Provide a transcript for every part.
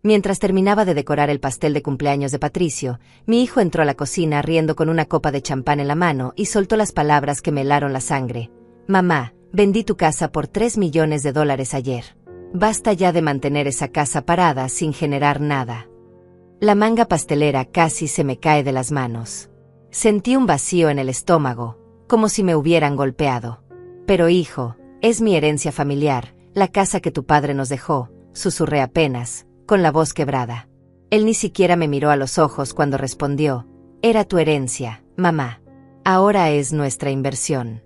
Mientras terminaba de decorar el pastel de cumpleaños de Patricio, mi hijo entró a la cocina riendo con una copa de champán en la mano y soltó las palabras que me helaron la sangre. Mamá, vendí tu casa por $3 millones ayer. Basta ya de mantener esa casa parada sin generar nada. La manga pastelera casi se me cae de las manos. Sentí un vacío en el estómago, como si me hubieran golpeado. Pero hijo, es mi herencia familiar, la casa que tu padre nos dejó, susurré apenas, con la voz quebrada. Él ni siquiera me miró a los ojos cuando respondió, era tu herencia, mamá. Ahora es nuestra inversión.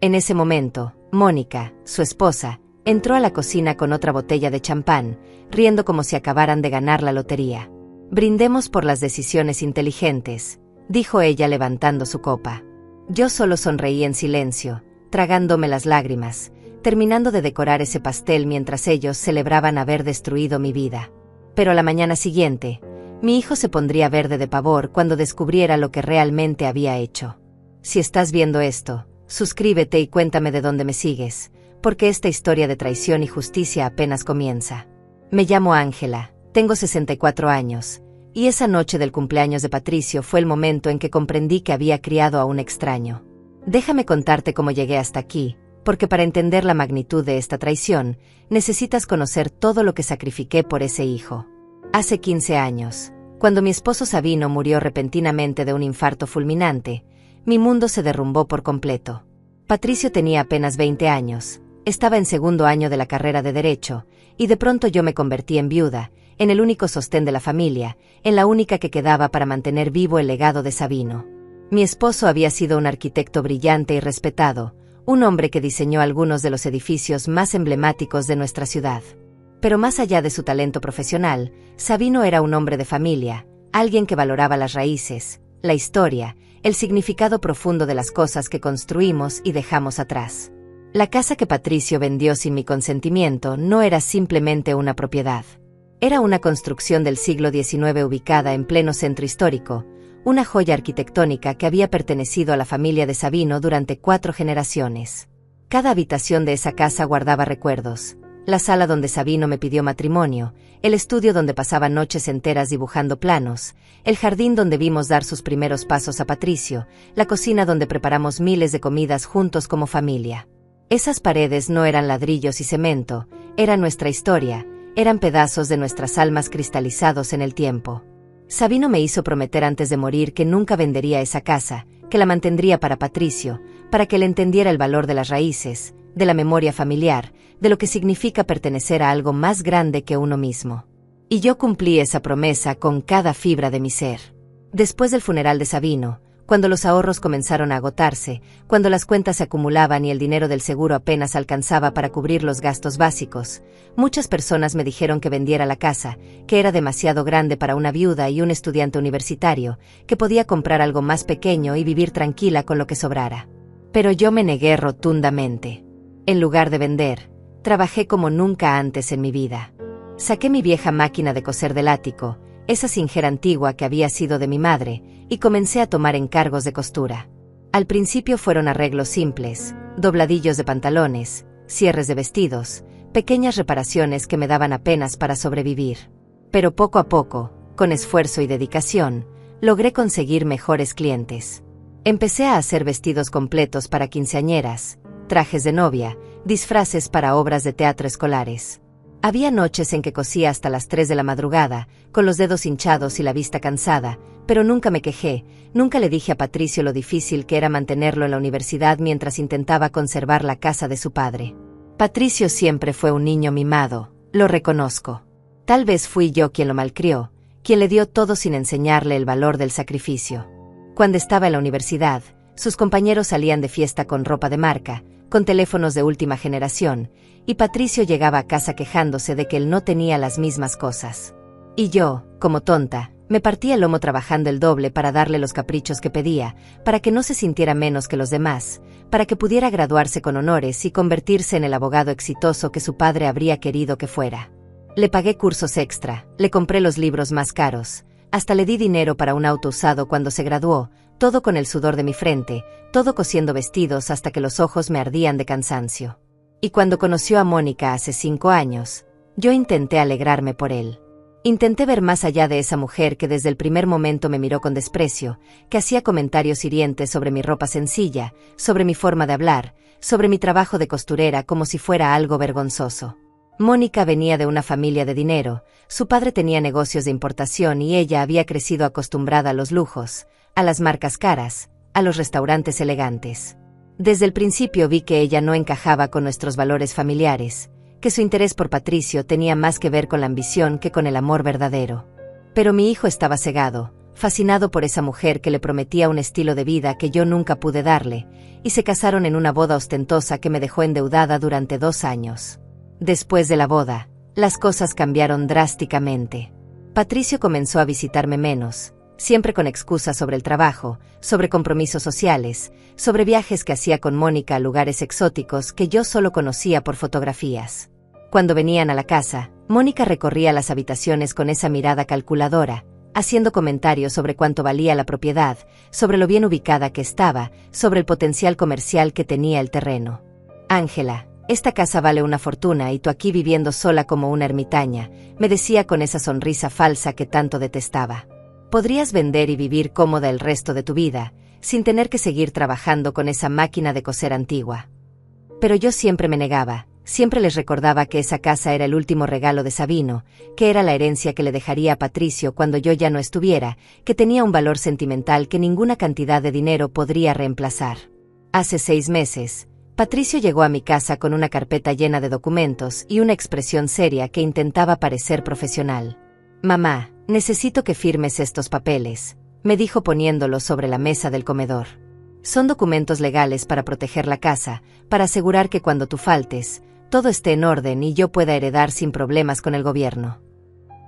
En ese momento, Mónica, su esposa, entró a la cocina con otra botella de champán, riendo como si acabaran de ganar la lotería. Brindemos por las decisiones inteligentes, dijo ella levantando su copa. Yo solo sonreí en silencio, tragándome las lágrimas, terminando de decorar ese pastel mientras ellos celebraban haber destruido mi vida. Pero la mañana siguiente, mi hijo se pondría verde de pavor cuando descubriera lo que realmente había hecho. Si estás viendo esto, suscríbete y cuéntame de dónde me sigues, porque esta historia de traición y justicia apenas comienza. Me llamo Ángela, tengo 64 años, y esa noche del cumpleaños de Patricio fue el momento en que comprendí que había criado a un extraño. Déjame contarte cómo llegué hasta aquí, porque para entender la magnitud de esta traición, necesitas conocer todo lo que sacrifiqué por ese hijo. Hace 15 años, cuando mi esposo Sabino murió repentinamente de un infarto fulminante, mi mundo se derrumbó por completo. Patricio tenía apenas 20 años, estaba en segundo año de la carrera de Derecho, y de pronto yo me convertí en viuda, en el único sostén de la familia, en la única que quedaba para mantener vivo el legado de Sabino. Mi esposo había sido un arquitecto brillante y respetado, un hombre que diseñó algunos de los edificios más emblemáticos de nuestra ciudad. Pero más allá de su talento profesional, Sabino era un hombre de familia, alguien que valoraba las raíces, la historia, el significado profundo de las cosas que construimos y dejamos atrás. La casa que Patricio vendió sin mi consentimiento no era simplemente una propiedad. Era una construcción del siglo XIX ubicada en pleno centro histórico, una joya arquitectónica que había pertenecido a la familia de Sabino durante 4 generaciones. Cada habitación de esa casa guardaba recuerdos: la sala donde Sabino me pidió matrimonio, el estudio donde pasaba noches enteras dibujando planos, el jardín donde vimos dar sus primeros pasos a Patricio, la cocina donde preparamos miles de comidas juntos como familia. Esas paredes no eran ladrillos y cemento, era nuestra historia, eran pedazos de nuestras almas cristalizados en el tiempo. Sabino me hizo prometer antes de morir que nunca vendería esa casa, que la mantendría para Patricio, para que él entendiera el valor de las raíces, de la memoria familiar, de lo que significa pertenecer a algo más grande que uno mismo. Y yo cumplí esa promesa con cada fibra de mi ser. Después del funeral de Sabino, cuando los ahorros comenzaron a agotarse, cuando las cuentas se acumulaban y el dinero del seguro apenas alcanzaba para cubrir los gastos básicos, muchas personas me dijeron que vendiera la casa, que era demasiado grande para una viuda y un estudiante universitario, que podía comprar algo más pequeño y vivir tranquila con lo que sobrara. Pero yo me negué rotundamente. En lugar de vender, trabajé como nunca antes en mi vida. Saqué mi vieja máquina de coser del ático, esa Singer antigua que había sido de mi madre, y comencé a tomar encargos de costura. Al principio fueron arreglos simples, dobladillos de pantalones, cierres de vestidos, pequeñas reparaciones que me daban apenas para sobrevivir. Pero poco a poco, con esfuerzo y dedicación, logré conseguir mejores clientes. Empecé a hacer vestidos completos para quinceañeras, trajes de novia, disfraces para obras de teatro escolares. Había noches en que cosía hasta las 3 de la madrugada, con los dedos hinchados y la vista cansada, pero nunca me quejé, nunca le dije a Patricio lo difícil que era mantenerlo en la universidad mientras intentaba conservar la casa de su padre. Patricio siempre fue un niño mimado, lo reconozco. Tal vez fui yo quien lo malcrió, quien le dio todo sin enseñarle el valor del sacrificio. Cuando estaba en la universidad, sus compañeros salían de fiesta con ropa de marca, con teléfonos de última generación, y Patricio llegaba a casa quejándose de que él no tenía las mismas cosas. Y yo, como tonta, me partía el lomo trabajando el doble para darle los caprichos que pedía, para que no se sintiera menos que los demás, para que pudiera graduarse con honores y convertirse en el abogado exitoso que su padre habría querido que fuera. Le pagué cursos extra, le compré los libros más caros, hasta le di dinero para un auto usado cuando se graduó, todo con el sudor de mi frente, todo cosiendo vestidos hasta que los ojos me ardían de cansancio. Y cuando conoció a Mónica hace 5 años, yo intenté alegrarme por él. Intenté ver más allá de esa mujer que desde el primer momento me miró con desprecio, que hacía comentarios hirientes sobre mi ropa sencilla, sobre mi forma de hablar, sobre mi trabajo de costurera como si fuera algo vergonzoso. Mónica venía de una familia de dinero, su padre tenía negocios de importación y ella había crecido acostumbrada a los lujos, a las marcas caras, a los restaurantes elegantes. Desde el principio vi que ella no encajaba con nuestros valores familiares, que su interés por Patricio tenía más que ver con la ambición que con el amor verdadero. Pero mi hijo estaba cegado, fascinado por esa mujer que le prometía un estilo de vida que yo nunca pude darle, y se casaron en una boda ostentosa que me dejó endeudada durante 2 años. Después de la boda, las cosas cambiaron drásticamente. Patricio comenzó a visitarme menos, siempre con excusas sobre el trabajo, sobre compromisos sociales, sobre viajes que hacía con Mónica a lugares exóticos que yo solo conocía por fotografías. Cuando venían a la casa, Mónica recorría las habitaciones con esa mirada calculadora, haciendo comentarios sobre cuánto valía la propiedad, sobre lo bien ubicada que estaba, sobre el potencial comercial que tenía el terreno. «Ángela, esta casa vale una fortuna y tú aquí viviendo sola como una ermitaña», me decía con esa sonrisa falsa que tanto detestaba. «Podrías vender y vivir cómoda el resto de tu vida, sin tener que seguir trabajando con esa máquina de coser antigua». Pero yo siempre me negaba, siempre les recordaba que esa casa era el último regalo de Sabino, que era la herencia que le dejaría a Patricio cuando yo ya no estuviera, que tenía un valor sentimental que ninguna cantidad de dinero podría reemplazar. Hace 6 meses, Patricio llegó a mi casa con una carpeta llena de documentos y una expresión seria que intentaba parecer profesional. «Mamá, necesito que firmes estos papeles», me dijo poniéndolos sobre la mesa del comedor. «Son documentos legales para proteger la casa, para asegurar que cuando tú faltes, todo esté en orden y yo pueda heredar sin problemas con el gobierno».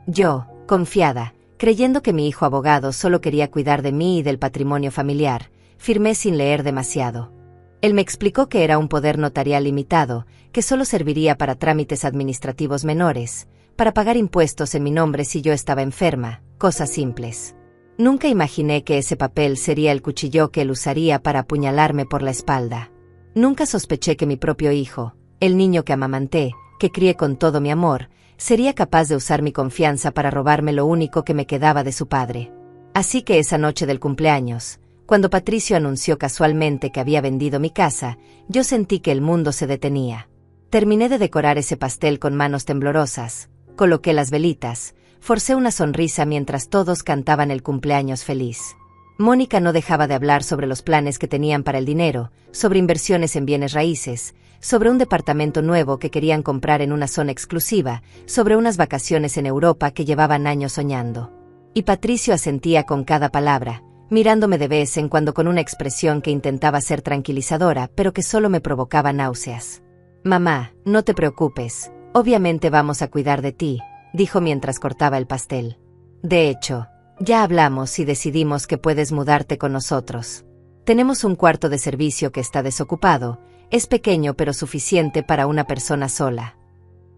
Yo, confiada, creyendo que mi hijo abogado solo quería cuidar de mí y del patrimonio familiar, firmé sin leer demasiado. Él me explicó que era un poder notarial limitado, que solo serviría para trámites administrativos menores, para pagar impuestos en mi nombre si yo estaba enferma, cosas simples. Nunca imaginé que ese papel sería el cuchillo que él usaría para apuñalarme por la espalda. Nunca sospeché que mi propio hijo, el niño que amamanté, que crié con todo mi amor, sería capaz de usar mi confianza para robarme lo único que me quedaba de su padre. Así que esa noche del cumpleaños, cuando Patricio anunció casualmente que había vendido mi casa, yo sentí que el mundo se detenía. Terminé de decorar ese pastel con manos temblorosas, coloqué las velitas, forcé una sonrisa mientras todos cantaban el cumpleaños feliz. Mónica no dejaba de hablar sobre los planes que tenían para el dinero, sobre inversiones en bienes raíces, sobre un departamento nuevo que querían comprar en una zona exclusiva, sobre unas vacaciones en Europa que llevaban años soñando. Y Patricio asentía con cada palabra, mirándome de vez en cuando con una expresión que intentaba ser tranquilizadora, pero que solo me provocaba náuseas. «Mamá, no te preocupes, obviamente vamos a cuidar de ti», dijo mientras cortaba el pastel. «De hecho, ya hablamos y decidimos que puedes mudarte con nosotros. Tenemos un cuarto de servicio que está desocupado, es pequeño pero suficiente para una persona sola».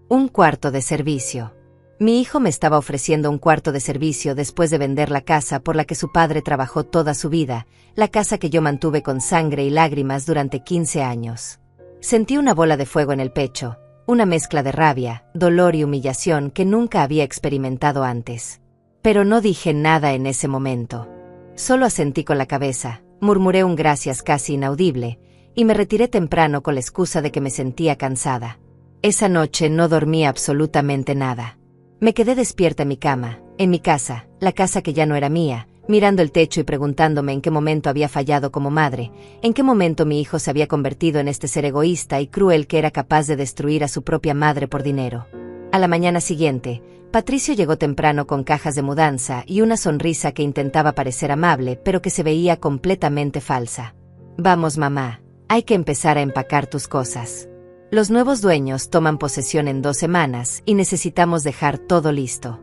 Un cuarto de servicio. Mi hijo me estaba ofreciendo un cuarto de servicio después de vender la casa por la que su padre trabajó toda su vida, la casa que yo mantuve con sangre y lágrimas durante 15 años. Sentí una bola de fuego en el pecho, una mezcla de rabia, dolor y humillación que nunca había experimentado antes. Pero no dije nada en ese momento. Solo asentí con la cabeza, murmuré un gracias casi inaudible, y me retiré temprano con la excusa de que me sentía cansada. Esa noche no dormí absolutamente nada. Me quedé despierta en mi cama, en mi casa, la casa que ya no era mía, mirando el techo y preguntándome en qué momento había fallado como madre, en qué momento mi hijo se había convertido en este ser egoísta y cruel que era capaz de destruir a su propia madre por dinero. A la mañana siguiente, Patricio llegó temprano con cajas de mudanza y una sonrisa que intentaba parecer amable pero que se veía completamente falsa. «Vamos, mamá, hay que empezar a empacar tus cosas. Los nuevos dueños toman posesión en 2 semanas y necesitamos dejar todo listo».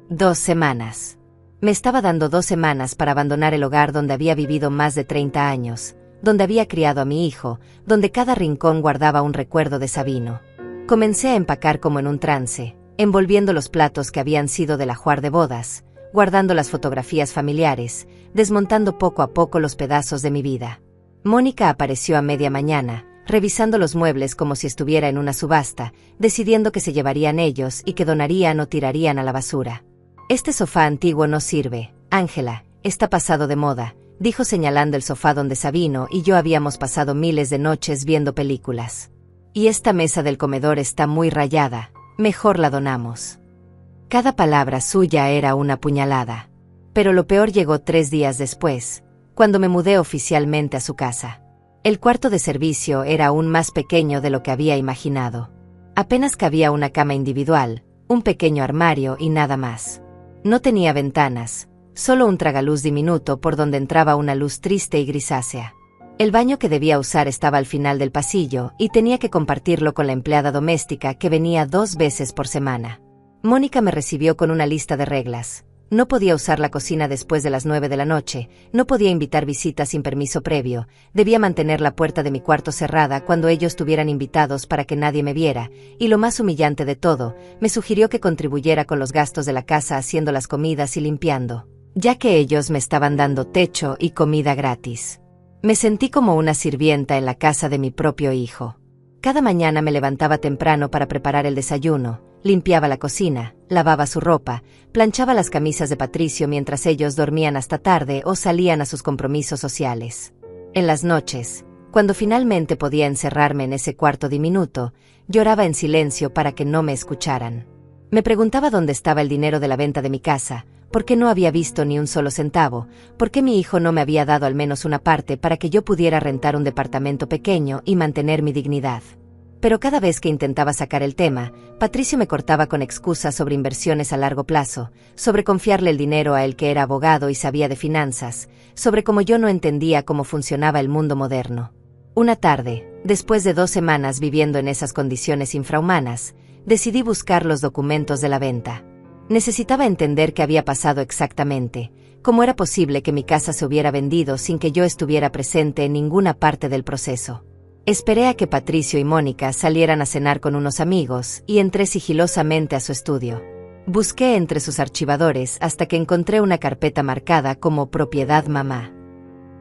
2 semanas. Me estaba dando 2 semanas para abandonar el hogar donde había vivido más de 30 años, donde había criado a mi hijo, donde cada rincón guardaba un recuerdo de Sabino. Comencé a empacar como en un trance, envolviendo los platos que habían sido del ajuar de bodas, guardando las fotografías familiares, desmontando poco a poco los pedazos de mi vida. Mónica apareció a media mañana, revisando los muebles como si estuviera en una subasta, decidiendo que se llevarían ellos y que donarían o tirarían a la basura. Este sofá antiguo no sirve, Ángela, está pasado de moda, dijo señalando el sofá donde Sabino y yo habíamos pasado miles de noches viendo películas. Y esta mesa del comedor está muy rayada, mejor la donamos. Cada palabra suya era una puñalada. Pero lo peor llegó 3 días después, cuando me mudé oficialmente a su casa. El cuarto de servicio era aún más pequeño de lo que había imaginado. Apenas cabía una cama individual, un pequeño armario y nada más. No tenía ventanas, solo un tragaluz diminuto por donde entraba una luz triste y grisácea. El baño que debía usar estaba al final del pasillo y tenía que compartirlo con la empleada doméstica que venía 2 veces por semana. Mónica me recibió con una lista de reglas. No podía usar la cocina después de las 9 de la noche, no podía invitar visitas sin permiso previo, debía mantener la puerta de mi cuarto cerrada cuando ellos tuvieran invitados para que nadie me viera, y lo más humillante de todo, me sugirió que contribuyera con los gastos de la casa haciendo las comidas y limpiando, ya que ellos me estaban dando techo y comida gratis. Me sentí como una sirvienta en la casa de mi propio hijo. Cada mañana me levantaba temprano para preparar el desayuno, limpiaba la cocina, lavaba su ropa, planchaba las camisas de Patricio mientras ellos dormían hasta tarde o salían a sus compromisos sociales. En las noches, cuando finalmente podía encerrarme en ese cuarto diminuto, lloraba en silencio para que no me escucharan. Me preguntaba dónde estaba el dinero de la venta de mi casa, por qué no había visto ni un solo centavo, por qué mi hijo no me había dado al menos una parte para que yo pudiera rentar un departamento pequeño y mantener mi dignidad. Pero cada vez que intentaba sacar el tema, Patricio me cortaba con excusas sobre inversiones a largo plazo, sobre confiarle el dinero a él que era abogado y sabía de finanzas, sobre cómo yo no entendía cómo funcionaba el mundo moderno. Una tarde, después de 2 semanas viviendo en esas condiciones infrahumanas, decidí buscar los documentos de la venta. Necesitaba entender qué había pasado exactamente, cómo era posible que mi casa se hubiera vendido sin que yo estuviera presente en ninguna parte del proceso. Esperé a que Patricio y Mónica salieran a cenar con unos amigos y entré sigilosamente a su estudio. Busqué entre sus archivadores hasta que encontré una carpeta marcada como Propiedad Mamá.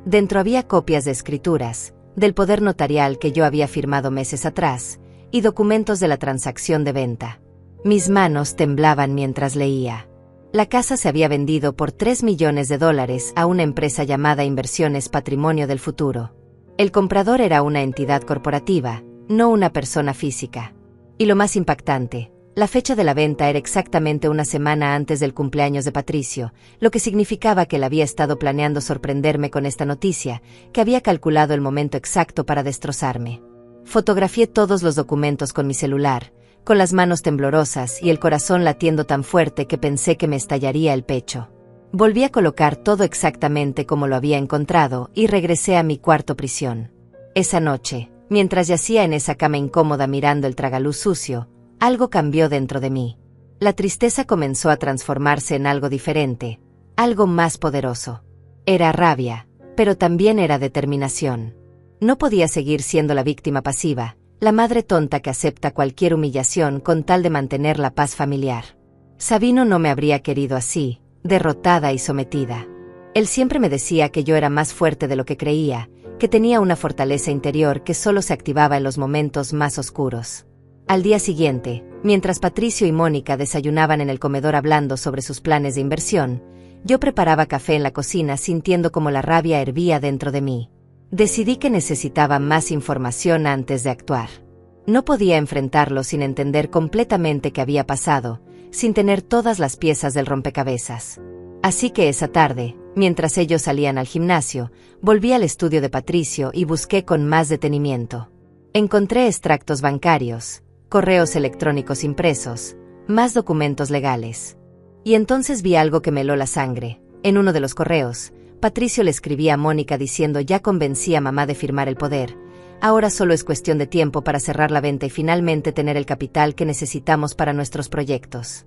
Dentro había copias de escrituras, del poder notarial que yo había firmado meses atrás, y documentos de la transacción de venta. Mis manos temblaban mientras leía. La casa se había vendido por $3 millones a una empresa llamada Inversiones Patrimonio del Futuro. El comprador era una entidad corporativa, no una persona física. Y lo más impactante, la fecha de la venta era exactamente una semana antes del cumpleaños de Patricio, lo que significaba que él había estado planeando sorprenderme con esta noticia, que había calculado el momento exacto para destrozarme. Fotografié todos los documentos con mi celular, con las manos temblorosas y el corazón latiendo tan fuerte que pensé que me estallaría el pecho. Volví a colocar todo exactamente como lo había encontrado y regresé a mi cuarto prisión. Esa noche, mientras yacía en esa cama incómoda mirando el tragaluz sucio, algo cambió dentro de mí. La tristeza comenzó a transformarse en algo diferente, algo más poderoso. Era rabia, pero también era determinación. No podía seguir siendo la víctima pasiva, la madre tonta que acepta cualquier humillación con tal de mantener la paz familiar. Sabino no me habría querido así, derrotada y sometida. Él siempre me decía que yo era más fuerte de lo que creía, que tenía una fortaleza interior que solo se activaba en los momentos más oscuros. Al día siguiente, mientras Patricio y Mónica desayunaban en el comedor hablando sobre sus planes de inversión, yo preparaba café en la cocina sintiendo como la rabia hervía dentro de mí. Decidí que necesitaba más información antes de actuar. No podía enfrentarlo sin entender completamente qué había pasado, sin tener todas las piezas del rompecabezas. Así que esa tarde, mientras ellos salían al gimnasio, volví al estudio de Patricio y busqué con más detenimiento. Encontré extractos bancarios, correos electrónicos impresos, más documentos legales. Y entonces vi algo que me heló la sangre. En uno de los correos, Patricio le escribía a Mónica diciendo: ya convencí a mamá de firmar el poder. Ahora solo es cuestión de tiempo para cerrar la venta y finalmente tener el capital que necesitamos para nuestros proyectos.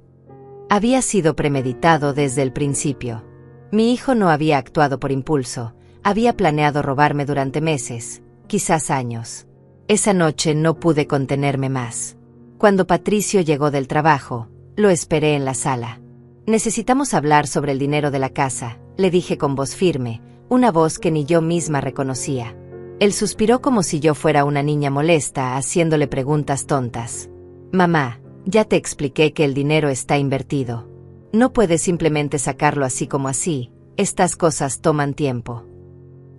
Había sido premeditado desde el principio. Mi hijo no había actuado por impulso, había planeado robarme durante meses, quizás años. Esa noche no pude contenerme más. Cuando Patricio llegó del trabajo, lo esperé en la sala. Necesitamos hablar sobre el dinero de la casa, le dije con voz firme, una voz que ni yo misma reconocía. Él suspiró como si yo fuera una niña molesta, haciéndole preguntas tontas. Mamá, ya te expliqué que el dinero está invertido. No puedes simplemente sacarlo así como así, estas cosas toman tiempo.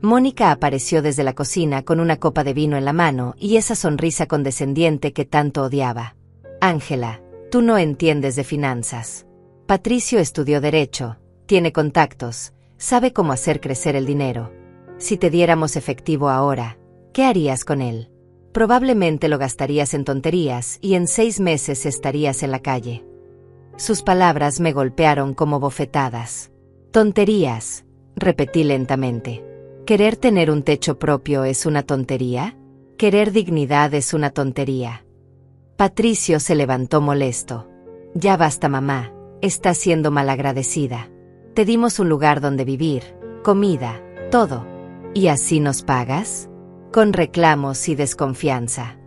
Mónica apareció desde la cocina con una copa de vino en la mano y esa sonrisa condescendiente que tanto odiaba. Ángela, tú no entiendes de finanzas. Patricio estudió Derecho, tiene contactos, sabe cómo hacer crecer el dinero. Si te diéramos efectivo ahora, ¿qué harías con él? Probablemente lo gastarías en tonterías y en 6 meses estarías en la calle. Sus palabras me golpearon como bofetadas. Tonterías, repetí lentamente. ¿Querer tener un techo propio es una tontería? ¿Querer dignidad es una tontería? Patricio se levantó molesto. Ya basta, mamá, estás siendo malagradecida. Te dimos un lugar donde vivir, comida, todo. ¿Y así nos pagas? Con reclamos y desconfianza.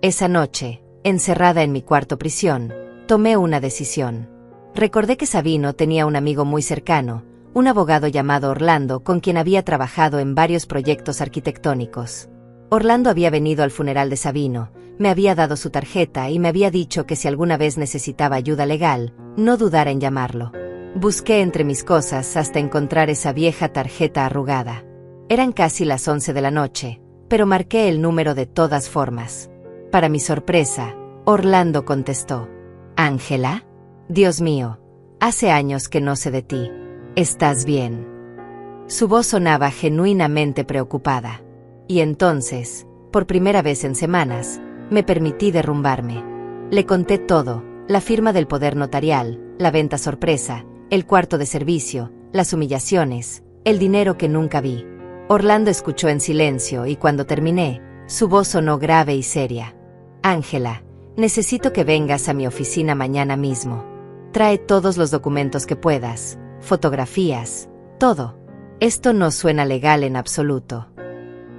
Esa noche, encerrada en mi cuarto prisión, tomé una decisión. Recordé que Sabino tenía un amigo muy cercano, un abogado llamado Orlando con quien había trabajado en varios proyectos arquitectónicos. Orlando había venido al funeral de Sabino, me había dado su tarjeta y me había dicho que si alguna vez necesitaba ayuda legal, no dudara en llamarlo. Busqué entre mis cosas hasta encontrar esa vieja tarjeta arrugada. Eran casi las 11 de la noche, pero marqué el número de todas formas. Para mi sorpresa, Orlando contestó. ¿Ángela? Dios mío, hace años que no sé de ti. ¿Estás bien? Su voz sonaba genuinamente preocupada. Y entonces, por primera vez en semanas, me permití derrumbarme. Le conté todo, la firma del poder notarial, la venta sorpresa, el cuarto de servicio, las humillaciones, el dinero que nunca vi. Orlando escuchó en silencio y cuando terminé, su voz sonó grave y seria. Ángela, necesito que vengas a mi oficina mañana mismo. Trae todos los documentos que puedas, fotografías, todo. Esto no suena legal en absoluto.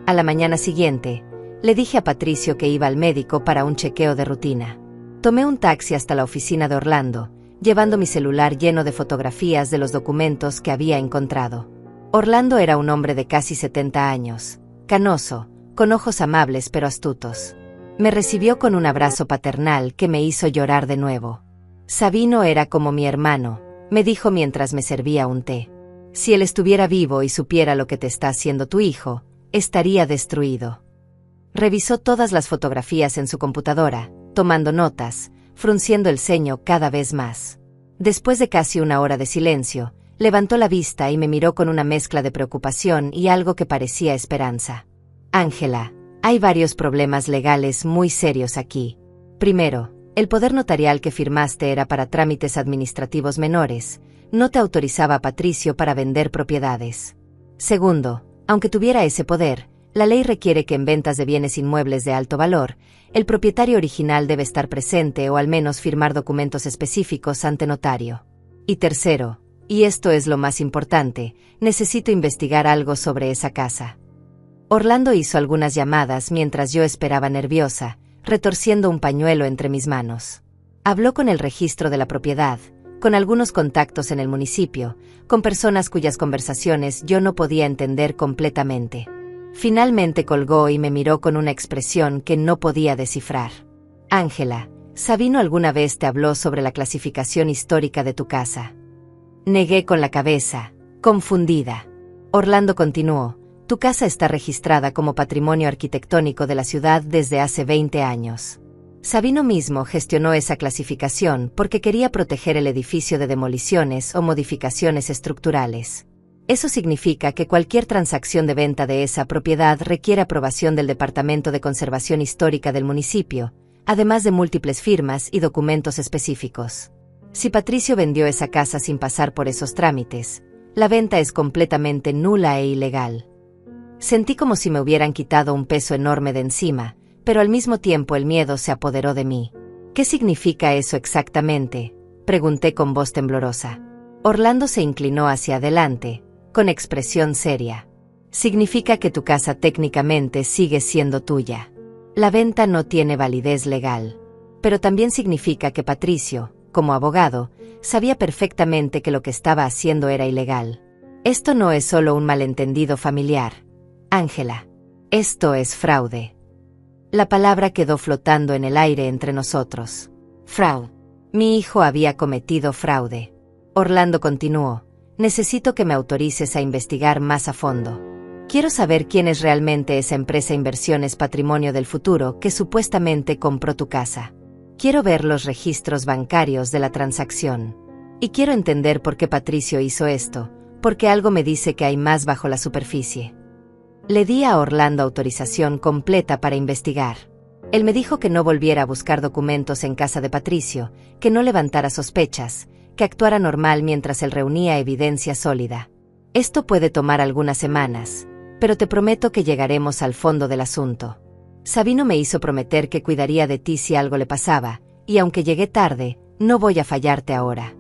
A la mañana siguiente, le dije a Patricio que iba al médico para un chequeo de rutina. Tomé un taxi hasta la oficina de Orlando, llevando mi celular lleno de fotografías de los documentos que había encontrado. Orlando era un hombre de casi 70 años, canoso, con ojos amables pero astutos. Me recibió con un abrazo paternal que me hizo llorar de nuevo. Sabino era como mi hermano, me dijo mientras me servía un té. Si él estuviera vivo y supiera lo que te está haciendo tu hijo, estaría destruido. Revisó todas las fotografías en su computadora, tomando notas, frunciendo el ceño cada vez más. Después de casi una hora de silencio, levantó la vista y me miró con una mezcla de preocupación y algo que parecía esperanza. Ángela, hay varios problemas legales muy serios aquí. Primero, el poder notarial que firmaste era para trámites administrativos menores, no te autorizaba a Patricio para vender propiedades. Segundo, aunque tuviera ese poder, la ley requiere que en ventas de bienes inmuebles de alto valor, el propietario original debe estar presente o al menos firmar documentos específicos ante notario. Y tercero, y esto es lo más importante, necesito investigar algo sobre esa casa. Orlando hizo algunas llamadas mientras yo esperaba nerviosa, retorciendo un pañuelo entre mis manos. Habló con el registro de la propiedad, con algunos contactos en el municipio, con personas cuyas conversaciones yo no podía entender completamente. Finalmente colgó y me miró con una expresión que no podía descifrar. Ángela, ¿Sabino alguna vez te habló sobre la clasificación histórica de tu casa? Negué con la cabeza, confundida. Orlando continuó. Tu casa está registrada como patrimonio arquitectónico de la ciudad desde hace 20 años. Sabino mismo gestionó esa clasificación porque quería proteger el edificio de demoliciones o modificaciones estructurales. Eso significa que cualquier transacción de venta de esa propiedad requiere aprobación del Departamento de Conservación Histórica del municipio, además de múltiples firmas y documentos específicos. Si Patricio vendió esa casa sin pasar por esos trámites, la venta es completamente nula e ilegal. Sentí como si me hubieran quitado un peso enorme de encima, pero al mismo tiempo el miedo se apoderó de mí. ¿Qué significa eso exactamente?, pregunté con voz temblorosa. Orlando se inclinó hacia adelante, con expresión seria. Significa que tu casa técnicamente sigue siendo tuya. La venta no tiene validez legal. Pero también significa que Patricio, como abogado, sabía perfectamente que lo que estaba haciendo era ilegal. Esto no es solo un malentendido familiar. Ángela, Esto es fraude. La palabra quedó flotando en el aire entre nosotros. Fraude. Mi hijo había cometido fraude. Orlando continuó. Necesito que me autorices a investigar más a fondo. Quiero saber quién es realmente esa empresa Inversiones Patrimonio del Futuro que supuestamente compró tu casa. Quiero ver los registros bancarios de la transacción. Y quiero entender por qué Patricio hizo esto, porque algo me dice que hay más bajo la superficie. Le di a Orlando autorización completa para investigar. Él me dijo que no volviera a buscar documentos en casa de Patricio, que no levantara sospechas, que actuara normal mientras él reunía evidencia sólida. Esto puede tomar algunas semanas, pero te prometo que llegaremos al fondo del asunto. Sabino me hizo prometer que cuidaría de ti si algo le pasaba, y aunque llegué tarde, no voy a fallarte ahora.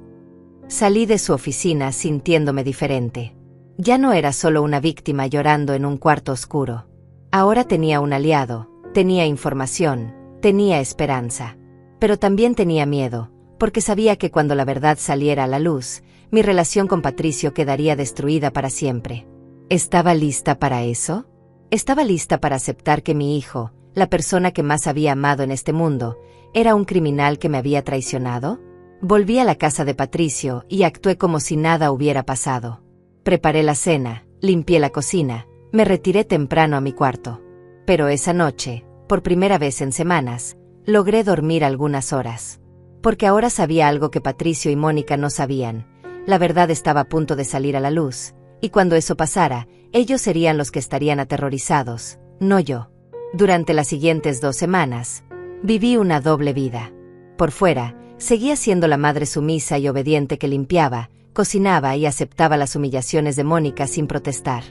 Salí de su oficina sintiéndome diferente. Ya no era solo una víctima llorando en un cuarto oscuro. Ahora tenía un aliado, tenía información, tenía esperanza. Pero también tenía miedo, porque sabía que cuando la verdad saliera a la luz, mi relación con Patricio quedaría destruida para siempre. ¿Estaba lista para eso? ¿Estaba lista para aceptar que mi hijo, la persona que más había amado en este mundo, era un criminal que me había traicionado? Volví a la casa de Patricio y actué como si nada hubiera pasado. Preparé la cena, limpié la cocina, me retiré temprano a mi cuarto. Pero esa noche, por primera vez en semanas, logré dormir algunas horas. Porque ahora sabía algo que Patricio y Mónica no sabían. La verdad estaba a punto de salir a la luz, y cuando eso pasara, ellos serían los que estarían aterrorizados, no yo. Durante las siguientes 2 semanas, viví una doble vida. Por fuera, seguía siendo la madre sumisa y obediente que limpiaba, cocinaba y aceptaba las humillaciones de Mónica sin protestar.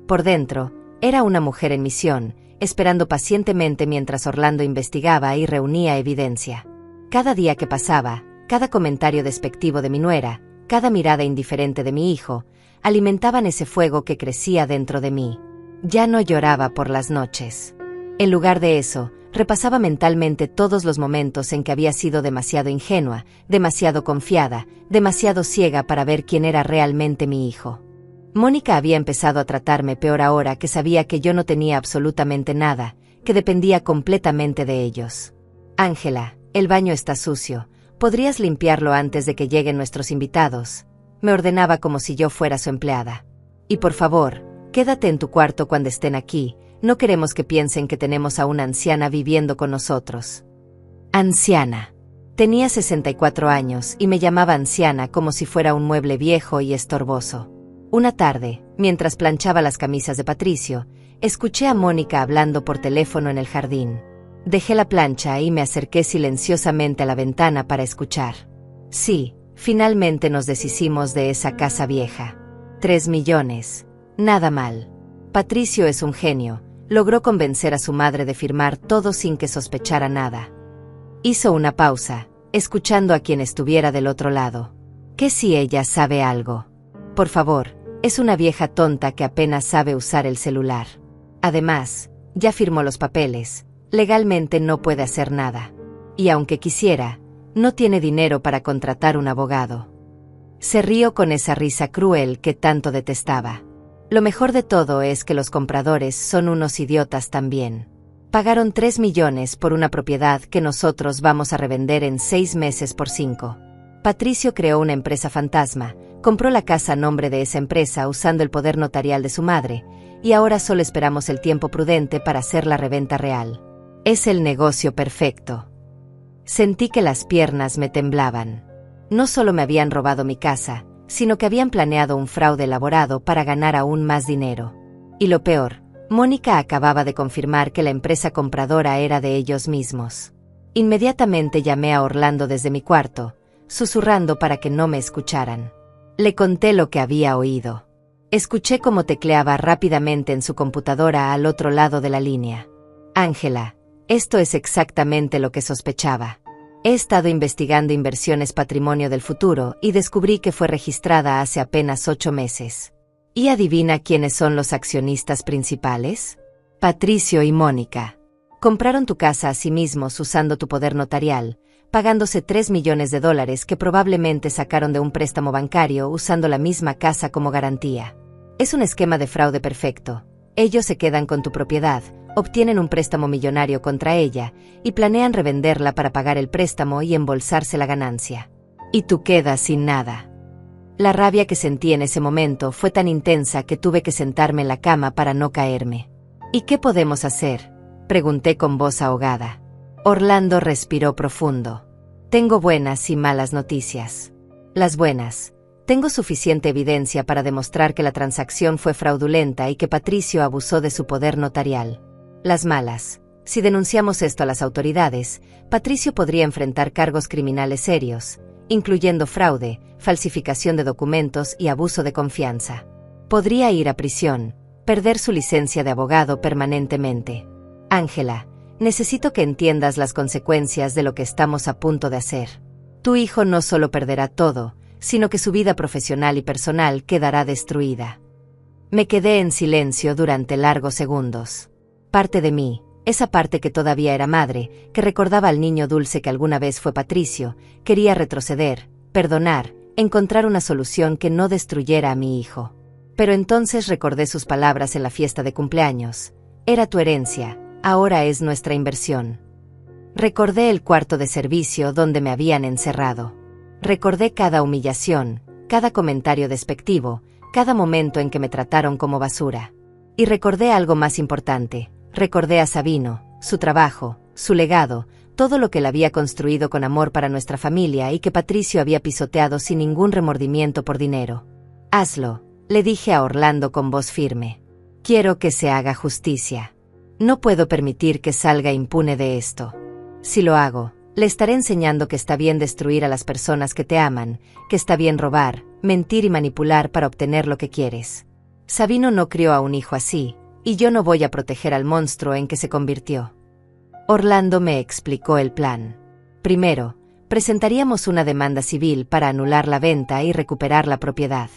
Por dentro, era una mujer en misión, esperando pacientemente mientras Orlando investigaba y reunía evidencia. Cada día que pasaba, cada comentario despectivo de mi nuera, cada mirada indiferente de mi hijo, alimentaban ese fuego que crecía dentro de mí. Ya no lloraba por las noches. En lugar de eso, repasaba mentalmente todos los momentos en que había sido demasiado ingenua, demasiado confiada, demasiado ciega para ver quién era realmente mi hijo. Mónica había empezado a tratarme peor ahora que sabía que yo no tenía absolutamente nada, que dependía completamente de ellos. Ángela, el baño está sucio, ¿podrías limpiarlo antes de que lleguen nuestros invitados? Me ordenaba como si yo fuera su empleada. Y por favor, quédate en tu cuarto cuando estén aquí. No queremos que piensen que tenemos a una anciana viviendo con nosotros. Anciana. Tenía 64 años y me llamaba anciana como si fuera un mueble viejo y estorboso. Una tarde, mientras planchaba las camisas de Patricio, escuché a Mónica hablando por teléfono en el jardín. Dejé la plancha y me acerqué silenciosamente a la ventana para escuchar. Sí, finalmente nos deshicimos de esa casa vieja. 3 millones. Nada mal. Patricio es un genio. Logró convencer a su madre de firmar todo sin que sospechara nada. Hizo una pausa, escuchando a quien estuviera del otro lado. ¿Qué si ella sabe algo? Por favor, es una vieja tonta que apenas sabe usar el celular. Además, ya firmó los papeles, legalmente no puede hacer nada. Y aunque quisiera, no tiene dinero para contratar un abogado. Se rió con esa risa cruel que tanto detestaba. Lo mejor de todo es que los compradores son unos idiotas también. Pagaron 3 millones por una propiedad que nosotros vamos a revender en 6 meses por 5. Patricio creó una empresa fantasma, compró la casa a nombre de esa empresa usando el poder notarial de su madre, y ahora solo esperamos el tiempo prudente para hacer la reventa real. Es el negocio perfecto. Sentí que las piernas me temblaban. No solo me habían robado mi casa, sino que habían planeado un fraude elaborado para ganar aún más dinero. Y lo peor, Mónica acababa de confirmar que la empresa compradora era de ellos mismos. Inmediatamente llamé a Orlando desde mi cuarto, susurrando para que no me escucharan. Le conté lo que había oído. Escuché cómo tecleaba rápidamente en su computadora al otro lado de la línea. Ángela, esto es exactamente lo que sospechaba. He estado investigando Inversiones Patrimonio del Futuro y descubrí que fue registrada hace apenas 8 meses. ¿Y adivina quiénes son los accionistas principales? Patricio y Mónica. Compraron tu casa a sí mismos usando tu poder notarial, pagándose 3 millones de dólares que probablemente sacaron de un préstamo bancario usando la misma casa como garantía. Es un esquema de fraude perfecto. Ellos se quedan con tu propiedad, obtienen un préstamo millonario contra ella, y planean revenderla para pagar el préstamo y embolsarse la ganancia. Y tú quedas sin nada. La rabia que sentí en ese momento fue tan intensa que tuve que sentarme en la cama para no caerme. ¿Y qué podemos hacer?, pregunté con voz ahogada. Orlando respiró profundo. Tengo buenas y malas noticias. Las buenas: tengo suficiente evidencia para demostrar que la transacción fue fraudulenta y que Patricio abusó de su poder notarial. Las malas: si denunciamos esto a las autoridades, Patricio podría enfrentar cargos criminales serios, incluyendo fraude, falsificación de documentos y abuso de confianza. Podría ir a prisión, perder su licencia de abogado permanentemente. Ángela, necesito que entiendas las consecuencias de lo que estamos a punto de hacer. Tu hijo no solo perderá todo, sino que su vida profesional y personal quedará destruida. Me quedé en silencio durante largos segundos. Parte de mí, esa parte que todavía era madre, que recordaba al niño dulce que alguna vez fue Patricio, quería retroceder, perdonar, encontrar una solución que no destruyera a mi hijo. Pero entonces recordé sus palabras en la fiesta de cumpleaños. Era tu herencia, ahora es nuestra inversión. Recordé el cuarto de servicio donde me habían encerrado. Recordé cada humillación, cada comentario despectivo, cada momento en que me trataron como basura. Y recordé algo más importante. Recordé a Sabino, su trabajo, su legado, todo lo que él había construido con amor para nuestra familia y que Patricio había pisoteado sin ningún remordimiento por dinero. Hazlo, le dije a Orlando con voz firme. Quiero que se haga justicia. No puedo permitir que salga impune de esto. Si lo hago, le estaré enseñando que está bien destruir a las personas que te aman, que está bien robar, mentir y manipular para obtener lo que quieres. Sabino no crió a un hijo así, y yo no voy a proteger al monstruo en que se convirtió. Orlando me explicó el plan. Primero, presentaríamos una demanda civil para anular la venta y recuperar la propiedad.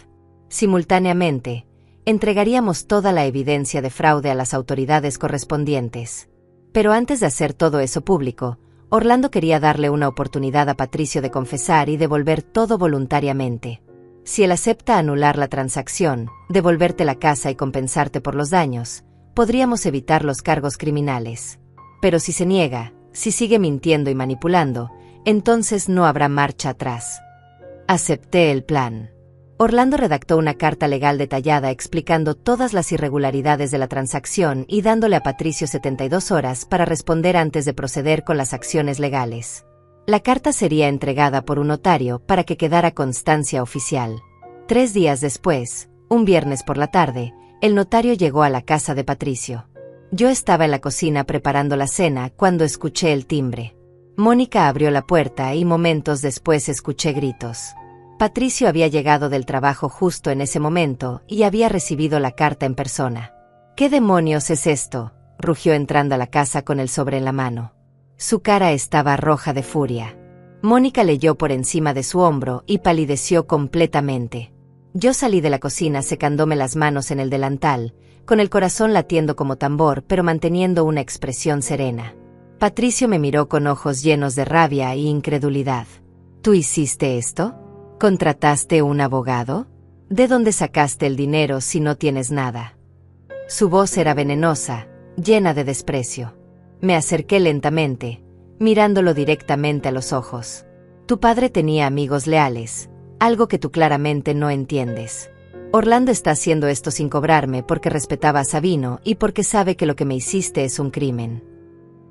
Simultáneamente, entregaríamos toda la evidencia de fraude a las autoridades correspondientes. Pero antes de hacer todo eso público, Orlando quería darle una oportunidad a Patricio de confesar y devolver todo voluntariamente. Si él acepta anular la transacción, devolverte la casa y compensarte por los daños, podríamos evitar los cargos criminales. Pero si se niega, si sigue mintiendo y manipulando, entonces no habrá marcha atrás. Acepté el plan. Orlando redactó una carta legal detallada explicando todas las irregularidades de la transacción y dándole a Patricio 72 horas para responder antes de proceder con las acciones legales. La carta sería entregada por un notario para que quedara constancia oficial. 3 días después, un viernes por la tarde, el notario llegó a la casa de Patricio. Yo estaba en la cocina preparando la cena cuando escuché el timbre. Mónica abrió la puerta y momentos después escuché gritos. Patricio había llegado del trabajo justo en ese momento y había recibido la carta en persona. ¿Qué demonios es esto?, rugió entrando a la casa con el sobre en la mano. Su cara estaba roja de furia. Mónica leyó por encima de su hombro y palideció completamente. Yo salí de la cocina secándome las manos en el delantal, con el corazón latiendo como tambor pero manteniendo una expresión serena. Patricio me miró con ojos llenos de rabia e incredulidad. ¿Tú hiciste esto? ¿Contrataste un abogado? ¿De dónde sacaste el dinero si no tienes nada? Su voz era venenosa, llena de desprecio. Me acerqué lentamente, mirándolo directamente a los ojos. Tu padre tenía amigos leales, algo que tú claramente no entiendes. Orlando está haciendo esto sin cobrarme porque respetaba a Sabino y porque sabe que lo que me hiciste es un crimen.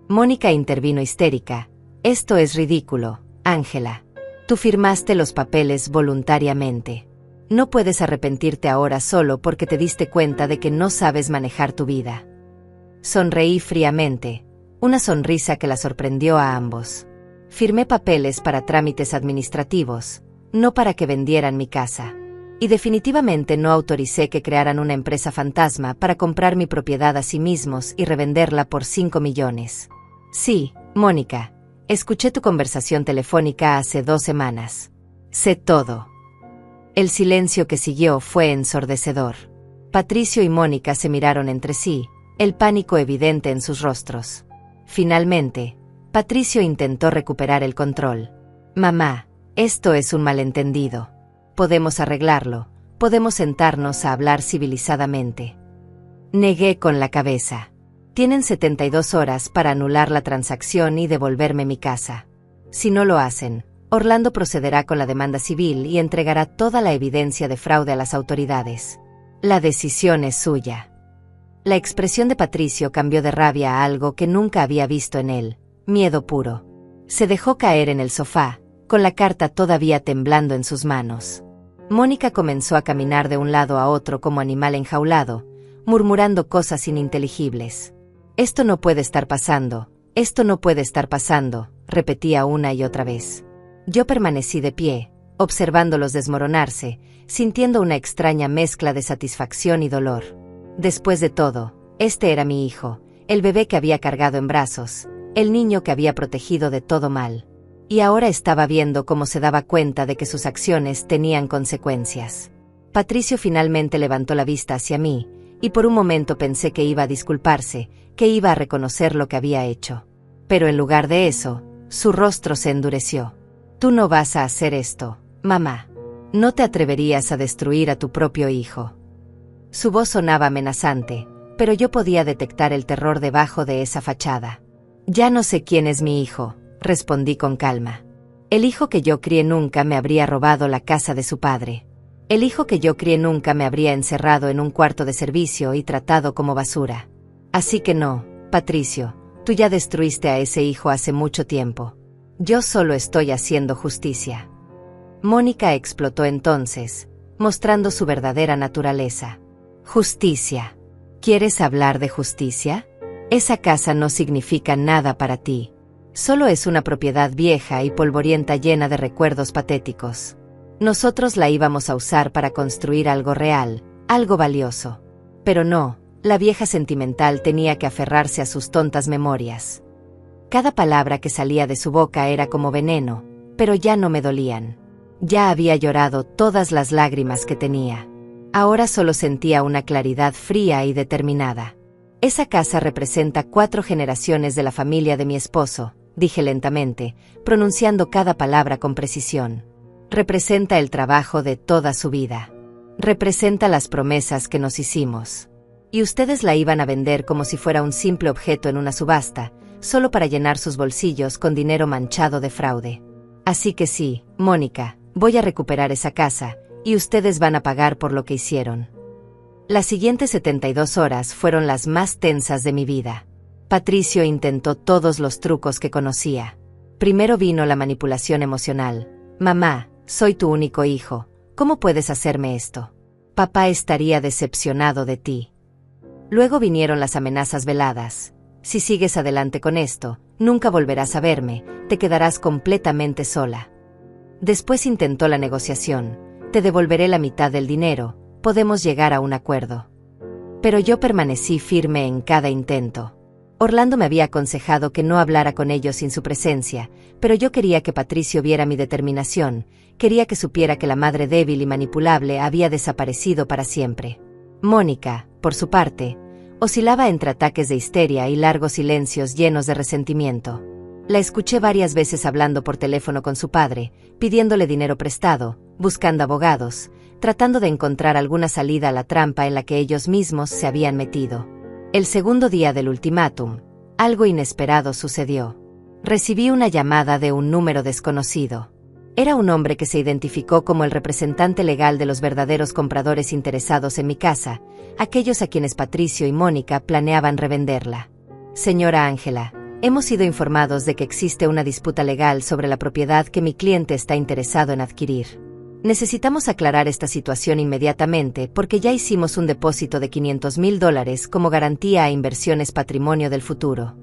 Mónica intervino histérica. Esto es ridículo, Ángela. Tú firmaste los papeles voluntariamente. No puedes arrepentirte ahora solo porque te diste cuenta de que no sabes manejar tu vida. Sonreí fríamente, una sonrisa que la sorprendió a ambos. Firmé papeles para trámites administrativos, no para que vendieran mi casa. Y definitivamente no autoricé que crearan una empresa fantasma para comprar mi propiedad a sí mismos y revenderla por 5 millones. Sí, Mónica. Escuché tu conversación telefónica hace 2 semanas. Sé todo. El silencio que siguió fue ensordecedor. Patricio y Mónica se miraron entre sí, el pánico evidente en sus rostros. Finalmente, Patricio intentó recuperar el control. Mamá, esto es un malentendido. Podemos arreglarlo, podemos sentarnos a hablar civilizadamente. Negué con la cabeza. Tienen 72 horas para anular la transacción y devolverme mi casa. Si no lo hacen, Orlando procederá con la demanda civil y entregará toda la evidencia de fraude a las autoridades. La decisión es suya. La expresión de Patricio cambió de rabia a algo que nunca había visto en él, miedo puro. Se dejó caer en el sofá, con la carta todavía temblando en sus manos. Mónica comenzó a caminar de un lado a otro como animal enjaulado, murmurando cosas ininteligibles. «Esto no puede estar pasando, esto no puede estar pasando», repetía una y otra vez. Yo permanecí de pie, observándolos desmoronarse, sintiendo una extraña mezcla de satisfacción y dolor. Después de todo, este era mi hijo, el bebé que había cargado en brazos, el niño que había protegido de todo mal. Y ahora estaba viendo cómo se daba cuenta de que sus acciones tenían consecuencias. Patricio finalmente levantó la vista hacia mí, y por un momento pensé que iba a disculparse, que iba a reconocer lo que había hecho. Pero en lugar de eso, su rostro se endureció. «Tú no vas a hacer esto, mamá. No te atreverías a destruir a tu propio hijo». Su voz sonaba amenazante, pero yo podía detectar el terror debajo de esa fachada. «Ya no sé quién es mi hijo», respondí con calma. «El hijo que yo crié nunca me habría robado la casa de su padre. El hijo que yo crié nunca me habría encerrado en un cuarto de servicio y tratado como basura. Así que no, Patricio, tú ya destruiste a ese hijo hace mucho tiempo. Yo solo estoy haciendo justicia». Mónica explotó entonces, mostrando su verdadera naturaleza. «Justicia. ¿Quieres hablar de justicia? Esa casa no significa nada para ti. Solo es una propiedad vieja y polvorienta llena de recuerdos patéticos. Nosotros la íbamos a usar para construir algo real, algo valioso. Pero no, la vieja sentimental tenía que aferrarse a sus tontas memorias». Cada palabra que salía de su boca era como veneno, pero ya no me dolían. Ya había llorado todas las lágrimas que tenía. Ahora solo sentía una claridad fría y determinada. «Esa casa representa 4 generaciones de la familia de mi esposo», dije lentamente, pronunciando cada palabra con precisión. «Representa el trabajo de toda su vida. Representa las promesas que nos hicimos. Y ustedes la iban a vender como si fuera un simple objeto en una subasta, solo para llenar sus bolsillos con dinero manchado de fraude. Así que sí, Mónica, voy a recuperar esa casa, y ustedes van a pagar por lo que hicieron». Las siguientes 72 horas fueron las más tensas de mi vida. Patricio intentó todos los trucos que conocía. Primero vino la manipulación emocional. «Mamá, soy tu único hijo. ¿Cómo puedes hacerme esto? Papá estaría decepcionado de ti». Luego vinieron las amenazas veladas. «Si sigues adelante con esto, nunca volverás a verme, te quedarás completamente sola». Después intentó la negociación. «Te devolveré la mitad del dinero, podemos llegar a un acuerdo». Pero yo permanecí firme en cada intento. Orlando me había aconsejado que no hablara con ellos sin su presencia, pero yo quería que Patricio viera mi determinación, quería que supiera que la madre débil y manipulable había desaparecido para siempre. Mónica, por su parte, oscilaba entre ataques de histeria y largos silencios llenos de resentimiento. La escuché varias veces hablando por teléfono con su padre, pidiéndole dinero prestado, buscando abogados, tratando de encontrar alguna salida a la trampa en la que ellos mismos se habían metido. El segundo día del ultimátum, algo inesperado sucedió. Recibí una llamada de un número desconocido. Era un hombre que se identificó como el representante legal de los verdaderos compradores interesados en mi casa, aquellos a quienes Patricio y Mónica planeaban revenderla. «Señora Ángela, hemos sido informados de que existe una disputa legal sobre la propiedad que mi cliente está interesado en adquirir. Necesitamos aclarar esta situación inmediatamente porque ya hicimos un depósito de $500,000 como garantía a inversiones patrimonio del futuro».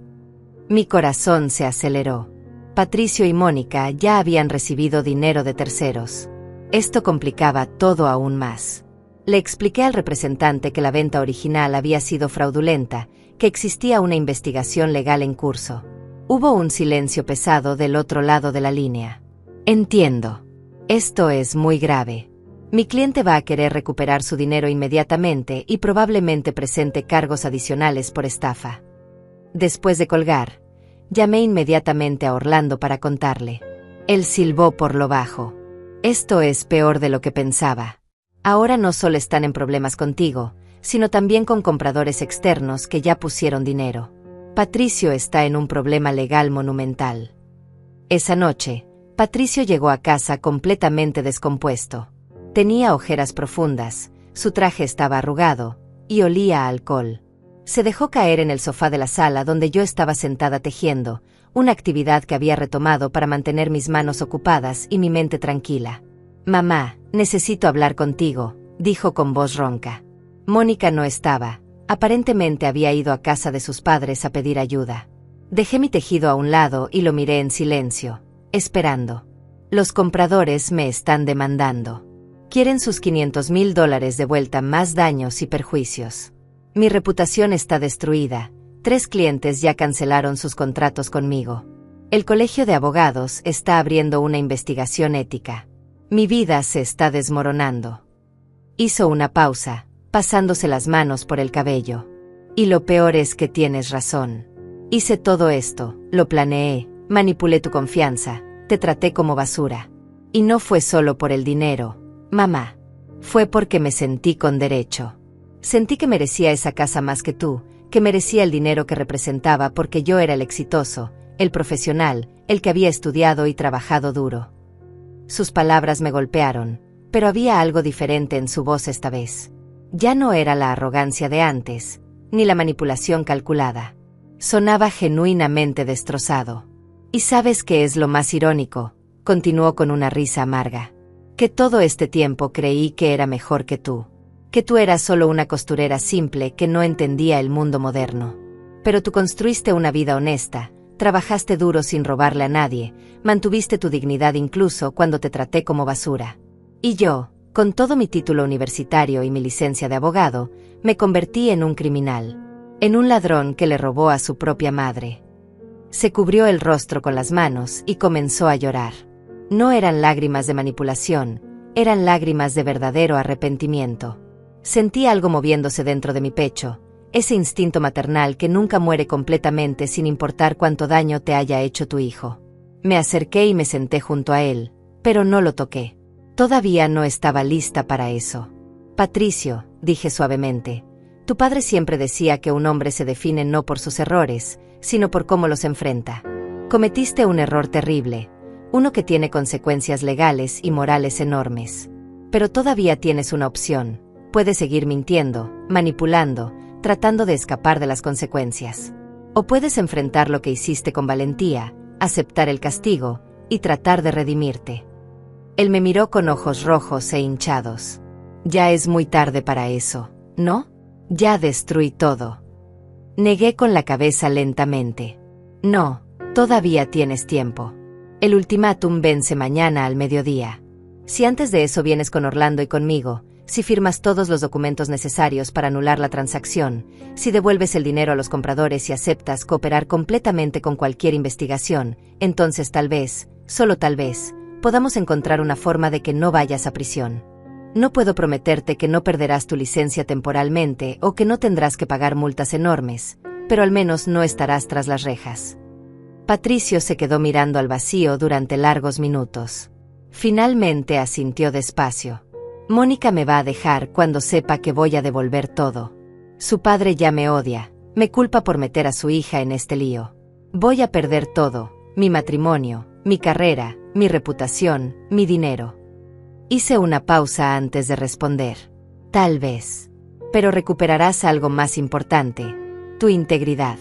Mi corazón se aceleró. Patricio y Mónica ya habían recibido dinero de terceros. Esto complicaba todo aún más. Le expliqué al representante que la venta original había sido fraudulenta, que existía una investigación legal en curso. Hubo un silencio pesado del otro lado de la línea. «Entiendo. Esto es muy grave. Mi cliente va a querer recuperar su dinero inmediatamente y probablemente presente cargos adicionales por estafa». Después de colgar, llamé inmediatamente a Orlando para contarle. Él silbó por lo bajo. «Esto es peor de lo que pensaba. Ahora no solo están en problemas contigo, sino también con compradores externos que ya pusieron dinero. Patricio está en un problema legal monumental. Esa noche, Patricio llegó a casa completamente descompuesto. Tenía ojeras profundas, su traje estaba arrugado, y olía a alcohol. Se dejó caer en el sofá de la sala donde yo estaba sentada tejiendo, una actividad que había retomado para mantener mis manos ocupadas y mi mente tranquila. «Mamá, necesito hablar contigo», dijo con voz ronca. Mónica no estaba. Aparentemente había ido a casa de sus padres a pedir ayuda. Dejé mi tejido a un lado y lo miré en silencio, esperando. Los compradores me están demandando. Quieren sus $500,000 de vuelta más daños y perjuicios. Mi reputación está destruida. 3 clientes ya cancelaron sus contratos conmigo. El colegio de abogados está abriendo una investigación ética. Mi vida se está desmoronando. Hizo una pausa, pasándose las manos por el cabello. Y lo peor es que tienes razón. Hice todo esto, lo planeé, manipulé tu confianza, te traté como basura. Y no fue solo por el dinero, mamá. Fue porque me sentí con derecho. Sentí que merecía esa casa más que tú, que merecía el dinero que representaba porque yo era el exitoso, el profesional, el que había estudiado y trabajado duro. Sus palabras me golpearon, pero había algo diferente en su voz esta vez. Ya no era la arrogancia de antes, ni la manipulación calculada. Sonaba genuinamente destrozado. ¿Y sabes qué es lo más irónico?, continuó con una risa amarga. Que todo este tiempo creí que era mejor que tú. Que tú eras solo una costurera simple que no entendía el mundo moderno. Pero tú construiste una vida honesta, trabajaste duro sin robarle a nadie, mantuviste tu dignidad incluso cuando te traté como basura. Y yo, con todo mi título universitario y mi licencia de abogado, me convertí en un criminal. En un ladrón que le robó a su propia madre. Se cubrió el rostro con las manos y comenzó a llorar. No eran lágrimas de manipulación, eran lágrimas de verdadero arrepentimiento. Sentí algo moviéndose dentro de mi pecho, ese instinto maternal que nunca muere completamente sin importar cuánto daño te haya hecho tu hijo. Me acerqué y me senté junto a él, pero no lo toqué. Todavía no estaba lista para eso. Patricio, dije suavemente, tu padre siempre decía que un hombre se define no por sus errores, sino por cómo los enfrenta. Cometiste un error terrible, uno que tiene consecuencias legales y morales enormes. Pero todavía tienes una opción. Puedes seguir mintiendo, manipulando, tratando de escapar de las consecuencias. O puedes enfrentar lo que hiciste con valentía, aceptar el castigo y tratar de redimirte. Él me miró con ojos rojos e hinchados. Ya es muy tarde para eso, ¿no? Ya destruí todo. Negué con la cabeza lentamente. No, todavía tienes tiempo. El ultimátum vence mañana al mediodía. Si antes de eso vienes con Orlando y conmigo, si firmas todos los documentos necesarios para anular la transacción, si devuelves el dinero a los compradores y aceptas cooperar completamente con cualquier investigación, entonces tal vez, solo tal vez, podamos encontrar una forma de que no vayas a prisión. No puedo prometerte que no perderás tu licencia temporalmente o que no tendrás que pagar multas enormes, pero al menos no estarás tras las rejas. Patricio se quedó mirando al vacío durante largos minutos. Finalmente asintió despacio. Mónica me va a dejar cuando sepa que voy a devolver todo. Su padre ya me odia, me culpa por meter a su hija en este lío. Voy a perder todo, mi matrimonio, mi carrera, mi reputación, mi dinero. Hice una pausa antes de responder. Tal vez. Pero recuperarás algo más importante. Tu integridad.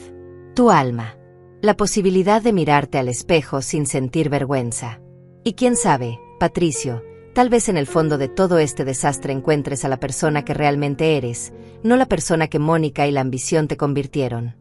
Tu alma. La posibilidad de mirarte al espejo sin sentir vergüenza. Y quién sabe, Patricio, tal vez en el fondo de todo este desastre encuentres a la persona que realmente eres, no la persona que Mónica y la ambición te convirtieron.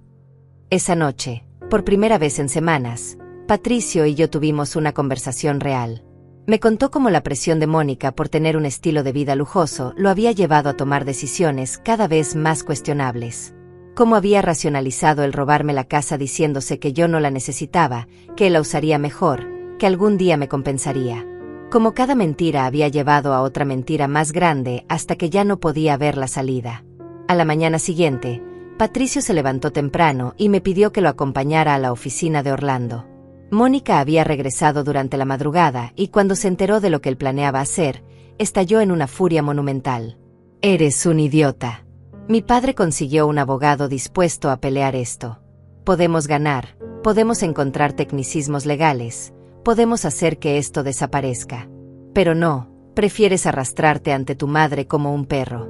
Esa noche, por primera vez en semanas, Patricio y yo tuvimos una conversación real. Me contó cómo la presión de Mónica por tener un estilo de vida lujoso lo había llevado a tomar decisiones cada vez más cuestionables. Cómo había racionalizado el robarme la casa diciéndose que yo no la necesitaba, que él la usaría mejor, que algún día me compensaría. Cómo cada mentira había llevado a otra mentira más grande hasta que ya no podía ver la salida. A la mañana siguiente, Patricio se levantó temprano y me pidió que lo acompañara a la oficina de Orlando. Mónica había regresado durante la madrugada y cuando se enteró de lo que él planeaba hacer, estalló en una furia monumental. «Eres un idiota. Mi padre consiguió un abogado dispuesto a pelear esto. Podemos ganar, podemos encontrar tecnicismos legales, podemos hacer que esto desaparezca. Pero no, prefieres arrastrarte ante tu madre como un perro.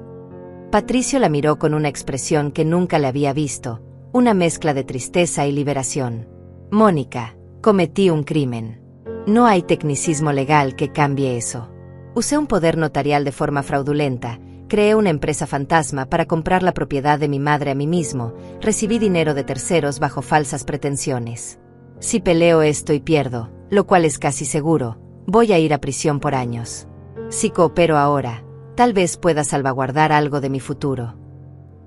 Patricio la miró con una expresión que nunca le había visto, una mezcla de tristeza y liberación. Mónica, cometí un crimen. No hay tecnicismo legal que cambie eso. Usé un poder notarial de forma fraudulenta, creé una empresa fantasma para comprar la propiedad de mi madre a mí mismo, recibí dinero de terceros bajo falsas pretensiones. Si peleo esto y pierdo, lo cual es casi seguro, voy a ir a prisión por años. Si coopero ahora, tal vez pueda salvaguardar algo de mi futuro.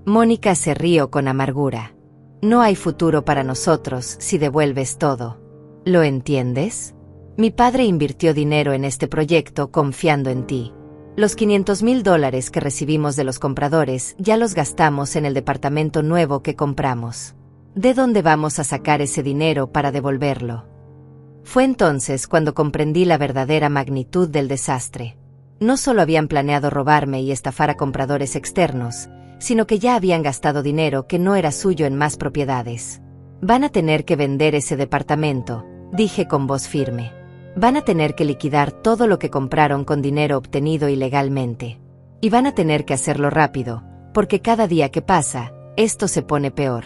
Mónica se rió con amargura. No hay futuro para nosotros si devuelves todo. ¿Lo entiendes? Mi padre invirtió dinero en este proyecto confiando en ti. Los $500,000 que recibimos de los compradores ya los gastamos en el departamento nuevo que compramos. ¿De dónde vamos a sacar ese dinero para devolverlo? Fue entonces cuando comprendí la verdadera magnitud del desastre. No solo habían planeado robarme y estafar a compradores externos, sino que ya habían gastado dinero que no era suyo en más propiedades. Van a tener que vender ese departamento, dije con voz firme. Van a tener que liquidar todo lo que compraron con dinero obtenido ilegalmente. Y van a tener que hacerlo rápido, porque cada día que pasa, esto se pone peor.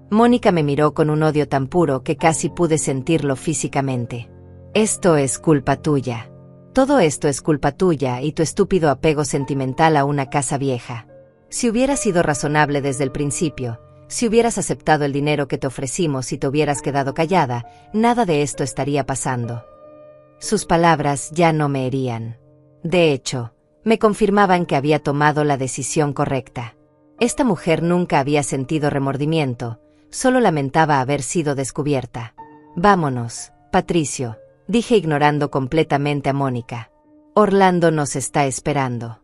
Mónica me miró con un odio tan puro que casi pude sentirlo físicamente. Esto es culpa tuya. Todo esto es culpa tuya y tu estúpido apego sentimental a una casa vieja. Si hubieras sido razonable desde el principio, si hubieras aceptado el dinero que te ofrecimos y te hubieras quedado callada, nada de esto estaría pasando. Sus palabras ya no me herían. De hecho, me confirmaban que había tomado la decisión correcta. Esta mujer nunca había sentido remordimiento, solo lamentaba haber sido descubierta. Vámonos, Patricio, dije ignorando completamente a Mónica. Orlando nos está esperando.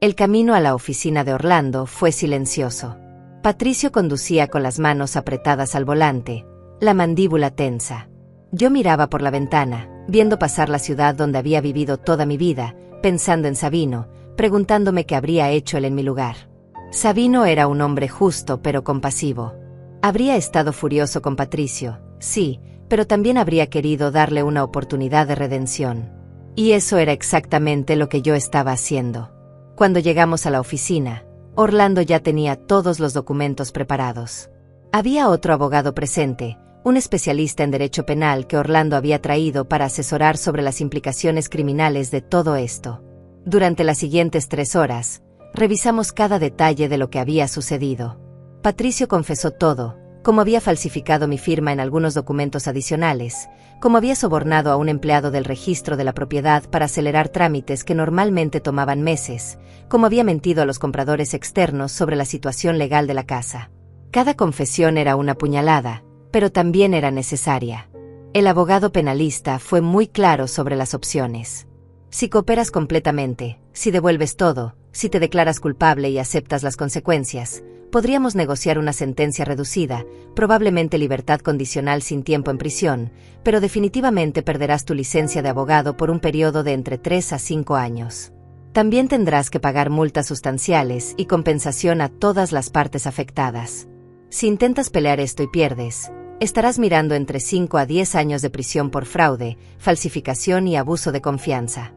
El camino a la oficina de Orlando fue silencioso. Patricio conducía con las manos apretadas al volante, la mandíbula tensa. Yo miraba por la ventana, viendo pasar la ciudad donde había vivido toda mi vida, pensando en Sabino, preguntándome qué habría hecho él en mi lugar. Sabino era un hombre justo pero compasivo. Habría estado furioso con Patricio, sí, pero también habría querido darle una oportunidad de redención. Y eso era exactamente lo que yo estaba haciendo. Cuando llegamos a la oficina, Orlando ya tenía todos los documentos preparados. Había otro abogado presente, un especialista en derecho penal que Orlando había traído para asesorar sobre las implicaciones criminales de todo esto. Durante las siguientes 3 horas, revisamos cada detalle de lo que había sucedido. Patricio confesó todo, cómo había falsificado mi firma en algunos documentos adicionales, cómo había sobornado a un empleado del registro de la propiedad para acelerar trámites que normalmente tomaban meses, cómo había mentido a los compradores externos sobre la situación legal de la casa. Cada confesión era una puñalada, pero también era necesaria. El abogado penalista fue muy claro sobre las opciones. Si cooperas completamente, si devuelves todo, si te declaras culpable y aceptas las consecuencias, podríamos negociar una sentencia reducida, probablemente libertad condicional sin tiempo en prisión, pero definitivamente perderás tu licencia de abogado por un periodo de entre 3 a 5 años. También tendrás que pagar multas sustanciales y compensación a todas las partes afectadas. Si intentas pelear esto y pierdes, estarás mirando entre 5 a 10 años de prisión por fraude, falsificación y abuso de confianza.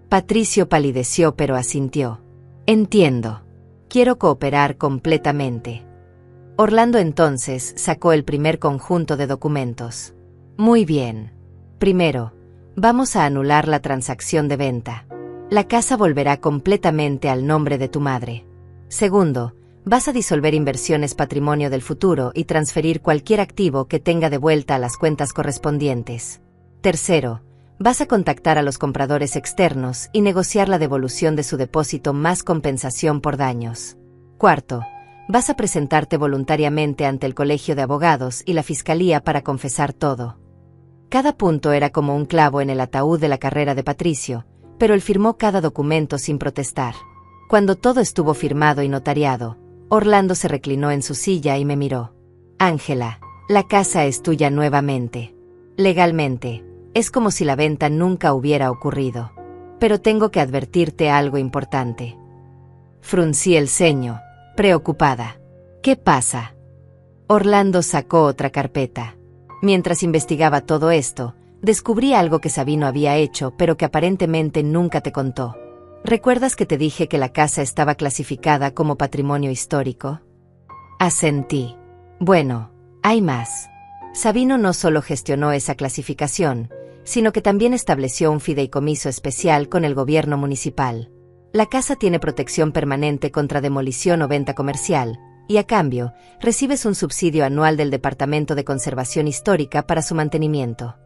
Patricio palideció pero asintió. Entiendo. Quiero cooperar completamente. Orlando entonces sacó el primer conjunto de documentos. Muy bien. Primero, vamos a anular la transacción de venta. La casa volverá completamente al nombre de tu madre. Segundo, vas a disolver inversiones patrimonio del futuro y transferir cualquier activo que tenga de vuelta a las cuentas correspondientes. Tercero, vas a contactar a los compradores externos y negociar la devolución de su depósito más compensación por daños. Cuarto, vas a presentarte voluntariamente ante el Colegio de Abogados y la Fiscalía para confesar todo. Cada punto era como un clavo en el ataúd de la carrera de Patricio, pero él firmó cada documento sin protestar. Cuando todo estuvo firmado y notariado, Orlando se reclinó en su silla y me miró. Ángela, la casa es tuya nuevamente. Legalmente, es como si la venta nunca hubiera ocurrido. Pero tengo que advertirte algo importante. Fruncí el ceño. preocupada. ¿Qué pasa? Orlando sacó otra carpeta. Mientras investigaba todo esto, descubrí algo que Sabino había hecho, pero que aparentemente nunca te contó. ¿Recuerdas que te dije que la casa estaba clasificada como patrimonio histórico? Asentí. Bueno, hay más. Sabino no solo gestionó esa clasificación, sino que también estableció un fideicomiso especial con el gobierno municipal. La casa tiene protección permanente contra demolición o venta comercial, y a cambio, recibes un subsidio anual del Departamento de Conservación Histórica para su mantenimiento.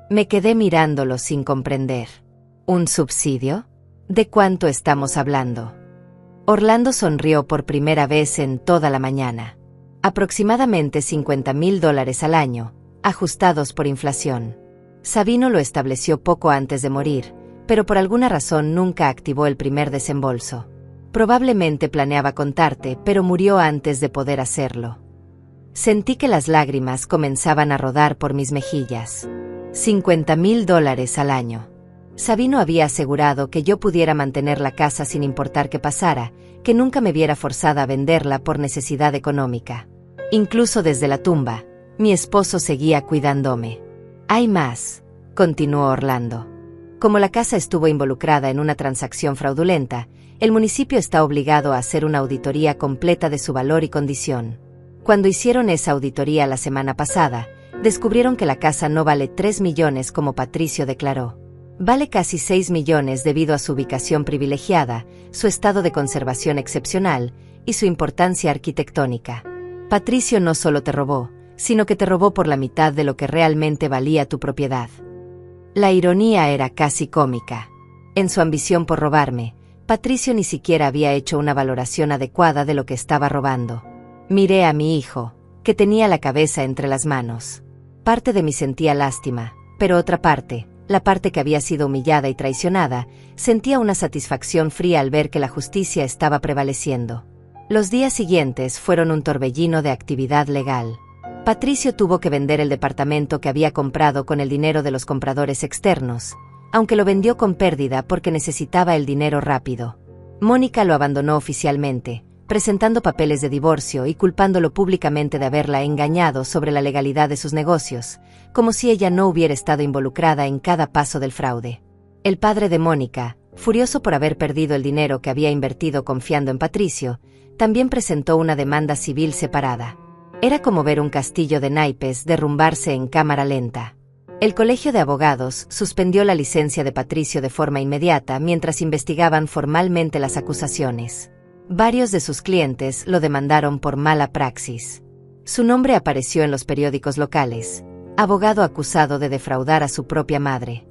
Me quedé mirándolo sin comprender. ¿Un subsidio? ¿De cuánto estamos hablando? Orlando sonrió por primera vez en toda la mañana. Aproximadamente $50,000 al año, ajustados por inflación. Sabino lo estableció poco antes de morir, pero por alguna razón nunca activó el primer desembolso. Probablemente planeaba contarte, pero murió antes de poder hacerlo. Sentí que las lágrimas comenzaban a rodar por mis mejillas. $50,000 al año. Sabino había asegurado que yo pudiera mantener la casa sin importar qué pasara, que nunca me viera forzada a venderla por necesidad económica. Incluso desde la tumba, mi esposo seguía cuidándome. Hay más, continuó Orlando. Como la casa estuvo involucrada en una transacción fraudulenta, el municipio está obligado a hacer una auditoría completa de su valor y condición. Cuando hicieron esa auditoría la semana pasada, descubrieron que la casa no vale 3 millones como Patricio declaró. Vale casi 6 millones debido a su ubicación privilegiada, su estado de conservación excepcional y su importancia arquitectónica. Patricio no solo te robó, sino que te robó por la mitad de lo que realmente valía tu propiedad. La ironía era casi cómica. En su ambición por robarme, Patricio ni siquiera había hecho una valoración adecuada de lo que estaba robando. Miré a mi hijo, que tenía la cabeza entre las manos. Parte de mí sentía lástima, pero otra parte, la parte que había sido humillada y traicionada, sentía una satisfacción fría al ver que la justicia estaba prevaleciendo. Los días siguientes fueron un torbellino de actividad legal. Patricio tuvo que vender el departamento que había comprado con el dinero de los compradores externos, aunque lo vendió con pérdida porque necesitaba el dinero rápido. Mónica lo abandonó oficialmente, presentando papeles de divorcio y culpándolo públicamente de haberla engañado sobre la legalidad de sus negocios, como si ella no hubiera estado involucrada en cada paso del fraude. El padre de Mónica, furioso por haber perdido el dinero que había invertido confiando en Patricio, también presentó una demanda civil separada. Era como ver un castillo de naipes derrumbarse en cámara lenta. El Colegio de Abogados suspendió la licencia de Patricio de forma inmediata mientras investigaban formalmente las acusaciones. Varios de sus clientes lo demandaron por mala praxis. Su nombre apareció en los periódicos locales, abogado acusado de defraudar a su propia madre.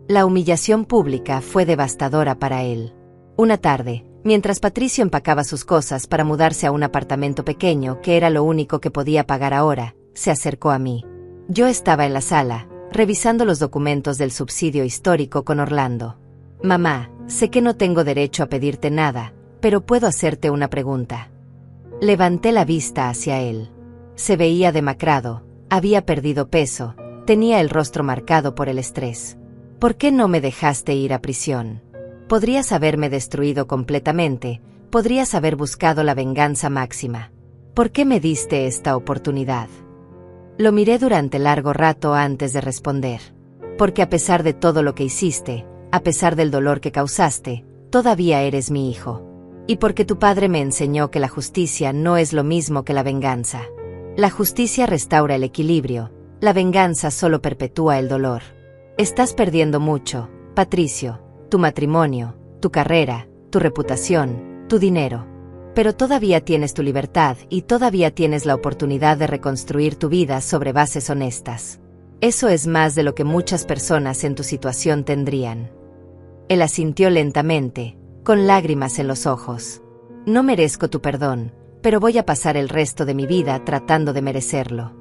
La humillación pública fue devastadora para él. Una tarde, mientras Patricio empacaba sus cosas para mudarse a un apartamento pequeño que era lo único que podía pagar ahora, se acercó a mí. Yo estaba en la sala, revisando los documentos del subsidio histórico con Orlando. Mamá, sé que no tengo derecho a pedirte nada, pero puedo hacerte una pregunta. Levanté la vista hacia él. Se veía demacrado, había perdido peso, tenía el rostro marcado por el estrés. ¿Por qué no me dejaste ir a prisión? Podrías haberme destruido completamente, podrías haber buscado la venganza máxima. ¿Por qué me diste esta oportunidad? Lo miré durante largo rato antes de responder. Porque a pesar de todo lo que hiciste, a pesar del dolor que causaste, todavía eres mi hijo. Y porque tu padre me enseñó que la justicia no es lo mismo que la venganza. La justicia restaura el equilibrio, la venganza solo perpetúa el dolor. Estás perdiendo mucho, Patricio, tu matrimonio, tu carrera, tu reputación, tu dinero. Pero todavía tienes tu libertad y todavía tienes la oportunidad de reconstruir tu vida sobre bases honestas. Eso es más de lo que muchas personas en tu situación tendrían. Él asintió lentamente, con lágrimas en los ojos. No merezco tu perdón, pero voy a pasar el resto de mi vida tratando de merecerlo.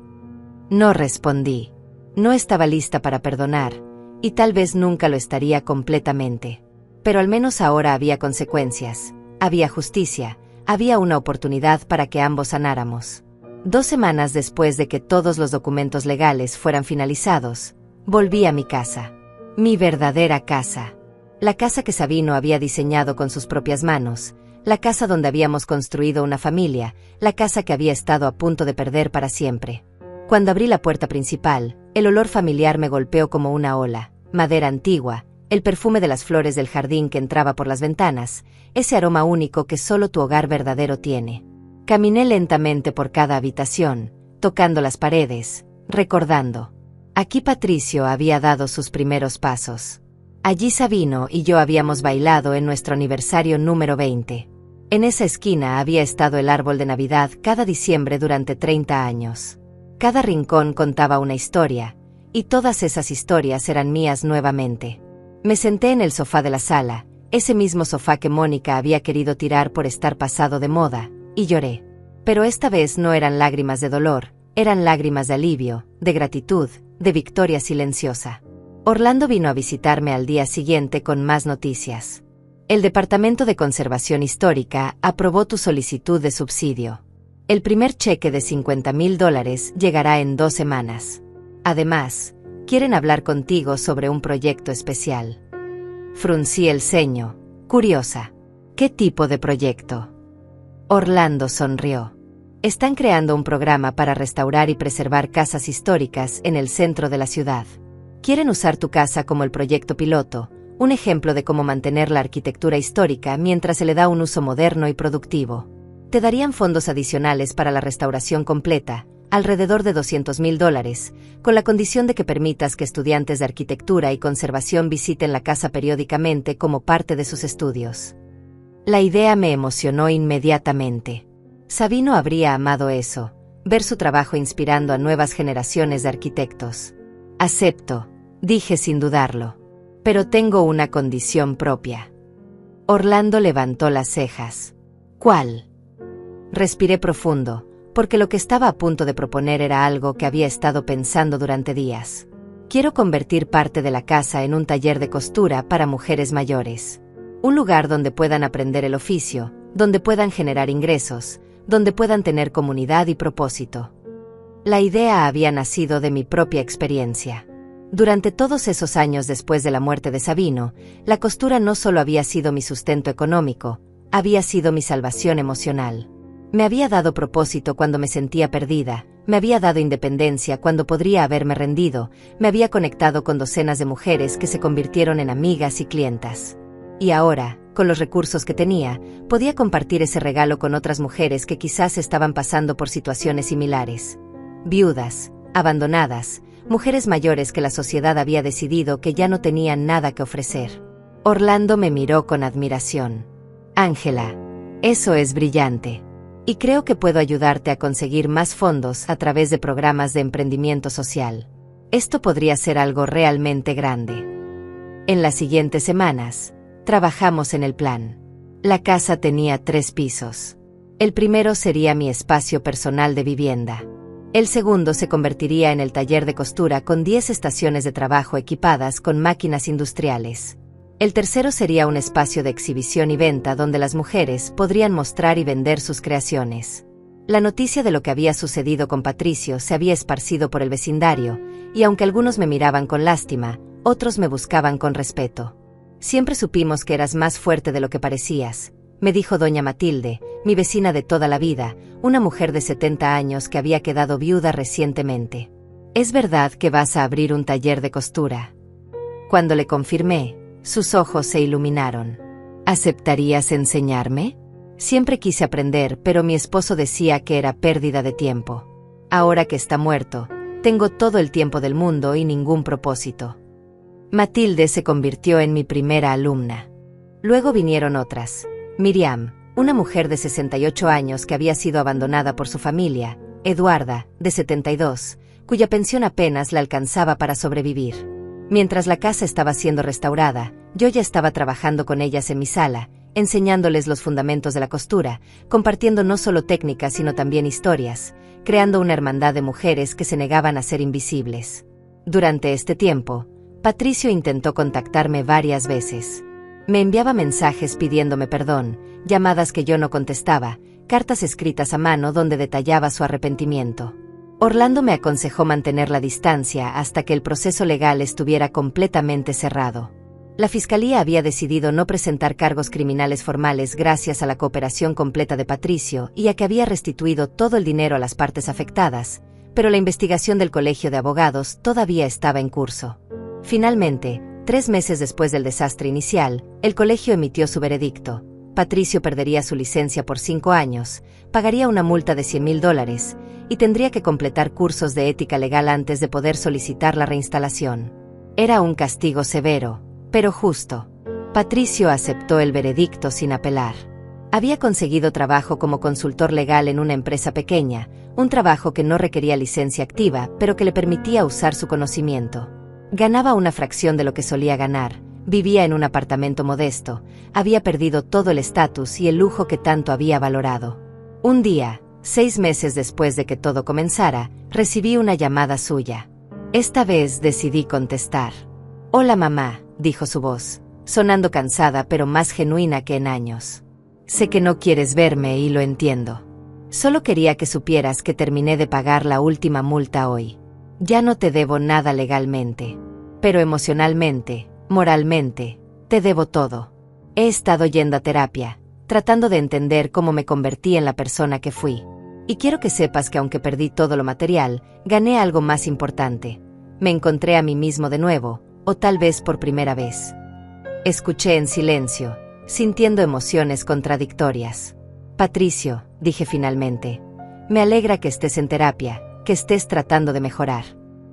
No respondí. No estaba lista para perdonar, y tal vez nunca lo estaría completamente. Pero al menos ahora había consecuencias, había justicia, había una oportunidad para que ambos sanáramos. 2 semanas después de que todos los documentos legales fueran finalizados, volví a mi casa. Mi verdadera casa. La casa que Sabino había diseñado con sus propias manos, La casa donde habíamos construido una familia, la casa que había estado a punto de perder para siempre. Cuando abrí la puerta principal, el olor familiar me golpeó como una ola, madera antigua, el perfume de las flores del jardín que entraba por las ventanas, ese aroma único que solo tu hogar verdadero tiene. Caminé lentamente por cada habitación, tocando las paredes, recordando. Aquí Patricio había dado sus primeros pasos. Allí Sabino y yo habíamos bailado en nuestro aniversario número 20. En esa esquina había estado el árbol de Navidad cada diciembre durante 30 años. Cada rincón contaba una historia, y todas esas historias eran mías nuevamente. Me senté en el sofá de la sala, ese mismo sofá que Mónica había querido tirar por estar pasado de moda, y lloré. Pero esta vez no eran lágrimas de dolor, eran lágrimas de alivio, de gratitud, de victoria silenciosa. Orlando vino a visitarme al día siguiente con más noticias. El Departamento de Conservación Histórica aprobó tu solicitud de subsidio. El primer cheque de $50,000 llegará en 2 semanas. Además, quieren hablar contigo sobre un proyecto especial. Fruncí el ceño, curiosa. ¿Qué tipo de proyecto? Orlando sonrió. Están creando un programa para restaurar y preservar casas históricas en el centro de la ciudad. Quieren usar tu casa como el proyecto piloto, un ejemplo de cómo mantener la arquitectura histórica mientras se le da un uso moderno y productivo. Te darían fondos adicionales para la restauración completa, alrededor de $200,000, con la condición de que permitas que estudiantes de arquitectura y conservación visiten la casa periódicamente como parte de sus estudios. La idea me emocionó inmediatamente. Sabino habría amado eso, ver su trabajo inspirando a nuevas generaciones de arquitectos. Acepto, dije sin dudarlo. Pero tengo una condición propia. Orlando levantó las cejas. ¿Cuál? Respiré profundo, porque lo que estaba a punto de proponer era algo que había estado pensando durante días. Quiero convertir parte de la casa en un taller de costura para mujeres mayores. Un lugar donde puedan aprender el oficio, donde puedan generar ingresos, donde puedan tener comunidad y propósito. La idea había nacido de mi propia experiencia. Durante todos esos años después de la muerte de Sabino, la costura no solo había sido mi sustento económico, había sido mi salvación emocional. Me había dado propósito cuando me sentía perdida, me había dado independencia cuando podría haberme rendido, me había conectado con docenas de mujeres que se convirtieron en amigas y clientas. Y ahora, con los recursos que tenía, podía compartir ese regalo con otras mujeres que quizás estaban pasando por situaciones similares. Viudas, abandonadas, mujeres mayores que la sociedad había decidido que ya no tenían nada que ofrecer. Orlando me miró con admiración. Ángela, eso es brillante. Y creo que puedo ayudarte a conseguir más fondos a través de programas de emprendimiento social. Esto podría ser algo realmente grande. En las siguientes semanas, trabajamos en el plan. La casa tenía 3 pisos. El primero sería mi espacio personal de vivienda. El segundo se convertiría en el taller de costura con 10 estaciones de trabajo equipadas con máquinas industriales. El tercero sería un espacio de exhibición y venta donde las mujeres podrían mostrar y vender sus creaciones. La noticia de lo que había sucedido con Patricio se había esparcido por el vecindario, y aunque algunos me miraban con lástima, otros me buscaban con respeto. Siempre supimos que eras más fuerte de lo que parecías, me dijo doña Matilde, mi vecina de toda la vida, una mujer de 70 años que había quedado viuda recientemente. ¿Es verdad que vas a abrir un taller de costura? Cuando le confirmé, sus ojos se iluminaron. ¿Aceptarías enseñarme? Siempre quise aprender, pero mi esposo decía que era pérdida de tiempo. Ahora que está muerto, tengo todo el tiempo del mundo y ningún propósito. Matilde se convirtió en mi primera alumna. Luego vinieron otras. Miriam, una mujer de 68 años que había sido abandonada por su familia, Eduarda, de 72, cuya pensión apenas la alcanzaba para sobrevivir. Mientras la casa estaba siendo restaurada, yo ya estaba trabajando con ellas en mi sala, enseñándoles los fundamentos de la costura, compartiendo no solo técnicas sino también historias, creando una hermandad de mujeres que se negaban a ser invisibles. Durante este tiempo, Patricio intentó contactarme varias veces. Me enviaba mensajes pidiéndome perdón, llamadas que yo no contestaba, cartas escritas a mano donde detallaba su arrepentimiento. Orlando me aconsejó mantener la distancia hasta que el proceso legal estuviera completamente cerrado. La fiscalía había decidido no presentar cargos criminales formales gracias a la cooperación completa de Patricio y a que había restituido todo el dinero a las partes afectadas, pero la investigación del Colegio de Abogados todavía estaba en curso. Finalmente, 3 meses después del desastre inicial, el colegio emitió su veredicto. Patricio perdería su licencia por 5 años, pagaría una multa de $100,000 y tendría que completar cursos de ética legal antes de poder solicitar la reinstalación. Era un castigo severo, pero justo. Patricio aceptó el veredicto sin apelar. Había conseguido trabajo como consultor legal en una empresa pequeña, un trabajo que no requería licencia activa, pero que le permitía usar su conocimiento. Ganaba una fracción de lo que solía ganar, vivía en un apartamento modesto, había perdido todo el estatus y el lujo que tanto había valorado. Un día, 6 meses después de que todo comenzara, recibí una llamada suya. Esta vez decidí contestar. «Hola mamá», dijo su voz, sonando cansada pero más genuina que en años. «Sé que no quieres verme y lo entiendo. Solo quería que supieras que terminé de pagar la última multa hoy. Ya no te debo nada legalmente. Pero emocionalmente, moralmente, te debo todo. He estado yendo a terapia, tratando de entender cómo me convertí en la persona que fui. Y quiero que sepas que aunque perdí todo lo material, gané algo más importante. Me encontré a mí mismo de nuevo, o tal vez por primera vez». Escuché en silencio, sintiendo emociones contradictorias. «Patricio», dije finalmente, «me alegra que estés en terapia, que estés tratando de mejorar.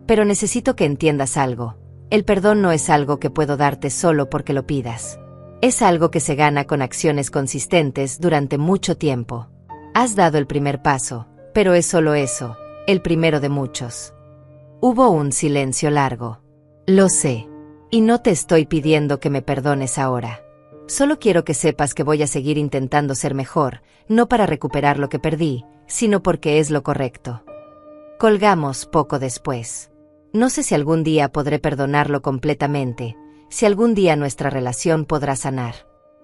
Pero necesito que entiendas algo. El perdón no es algo que puedo darte solo porque lo pidas. Es algo que se gana con acciones consistentes durante mucho tiempo. Has dado el primer paso, pero es solo eso, el primero de muchos». Hubo un silencio largo. «Lo sé. Y no te estoy pidiendo que me perdones ahora. Solo quiero que sepas que voy a seguir intentando ser mejor, no para recuperar lo que perdí, sino porque es lo correcto». Colgamos poco después. No sé si algún día podré perdonarlo completamente, si algún día nuestra relación podrá sanar.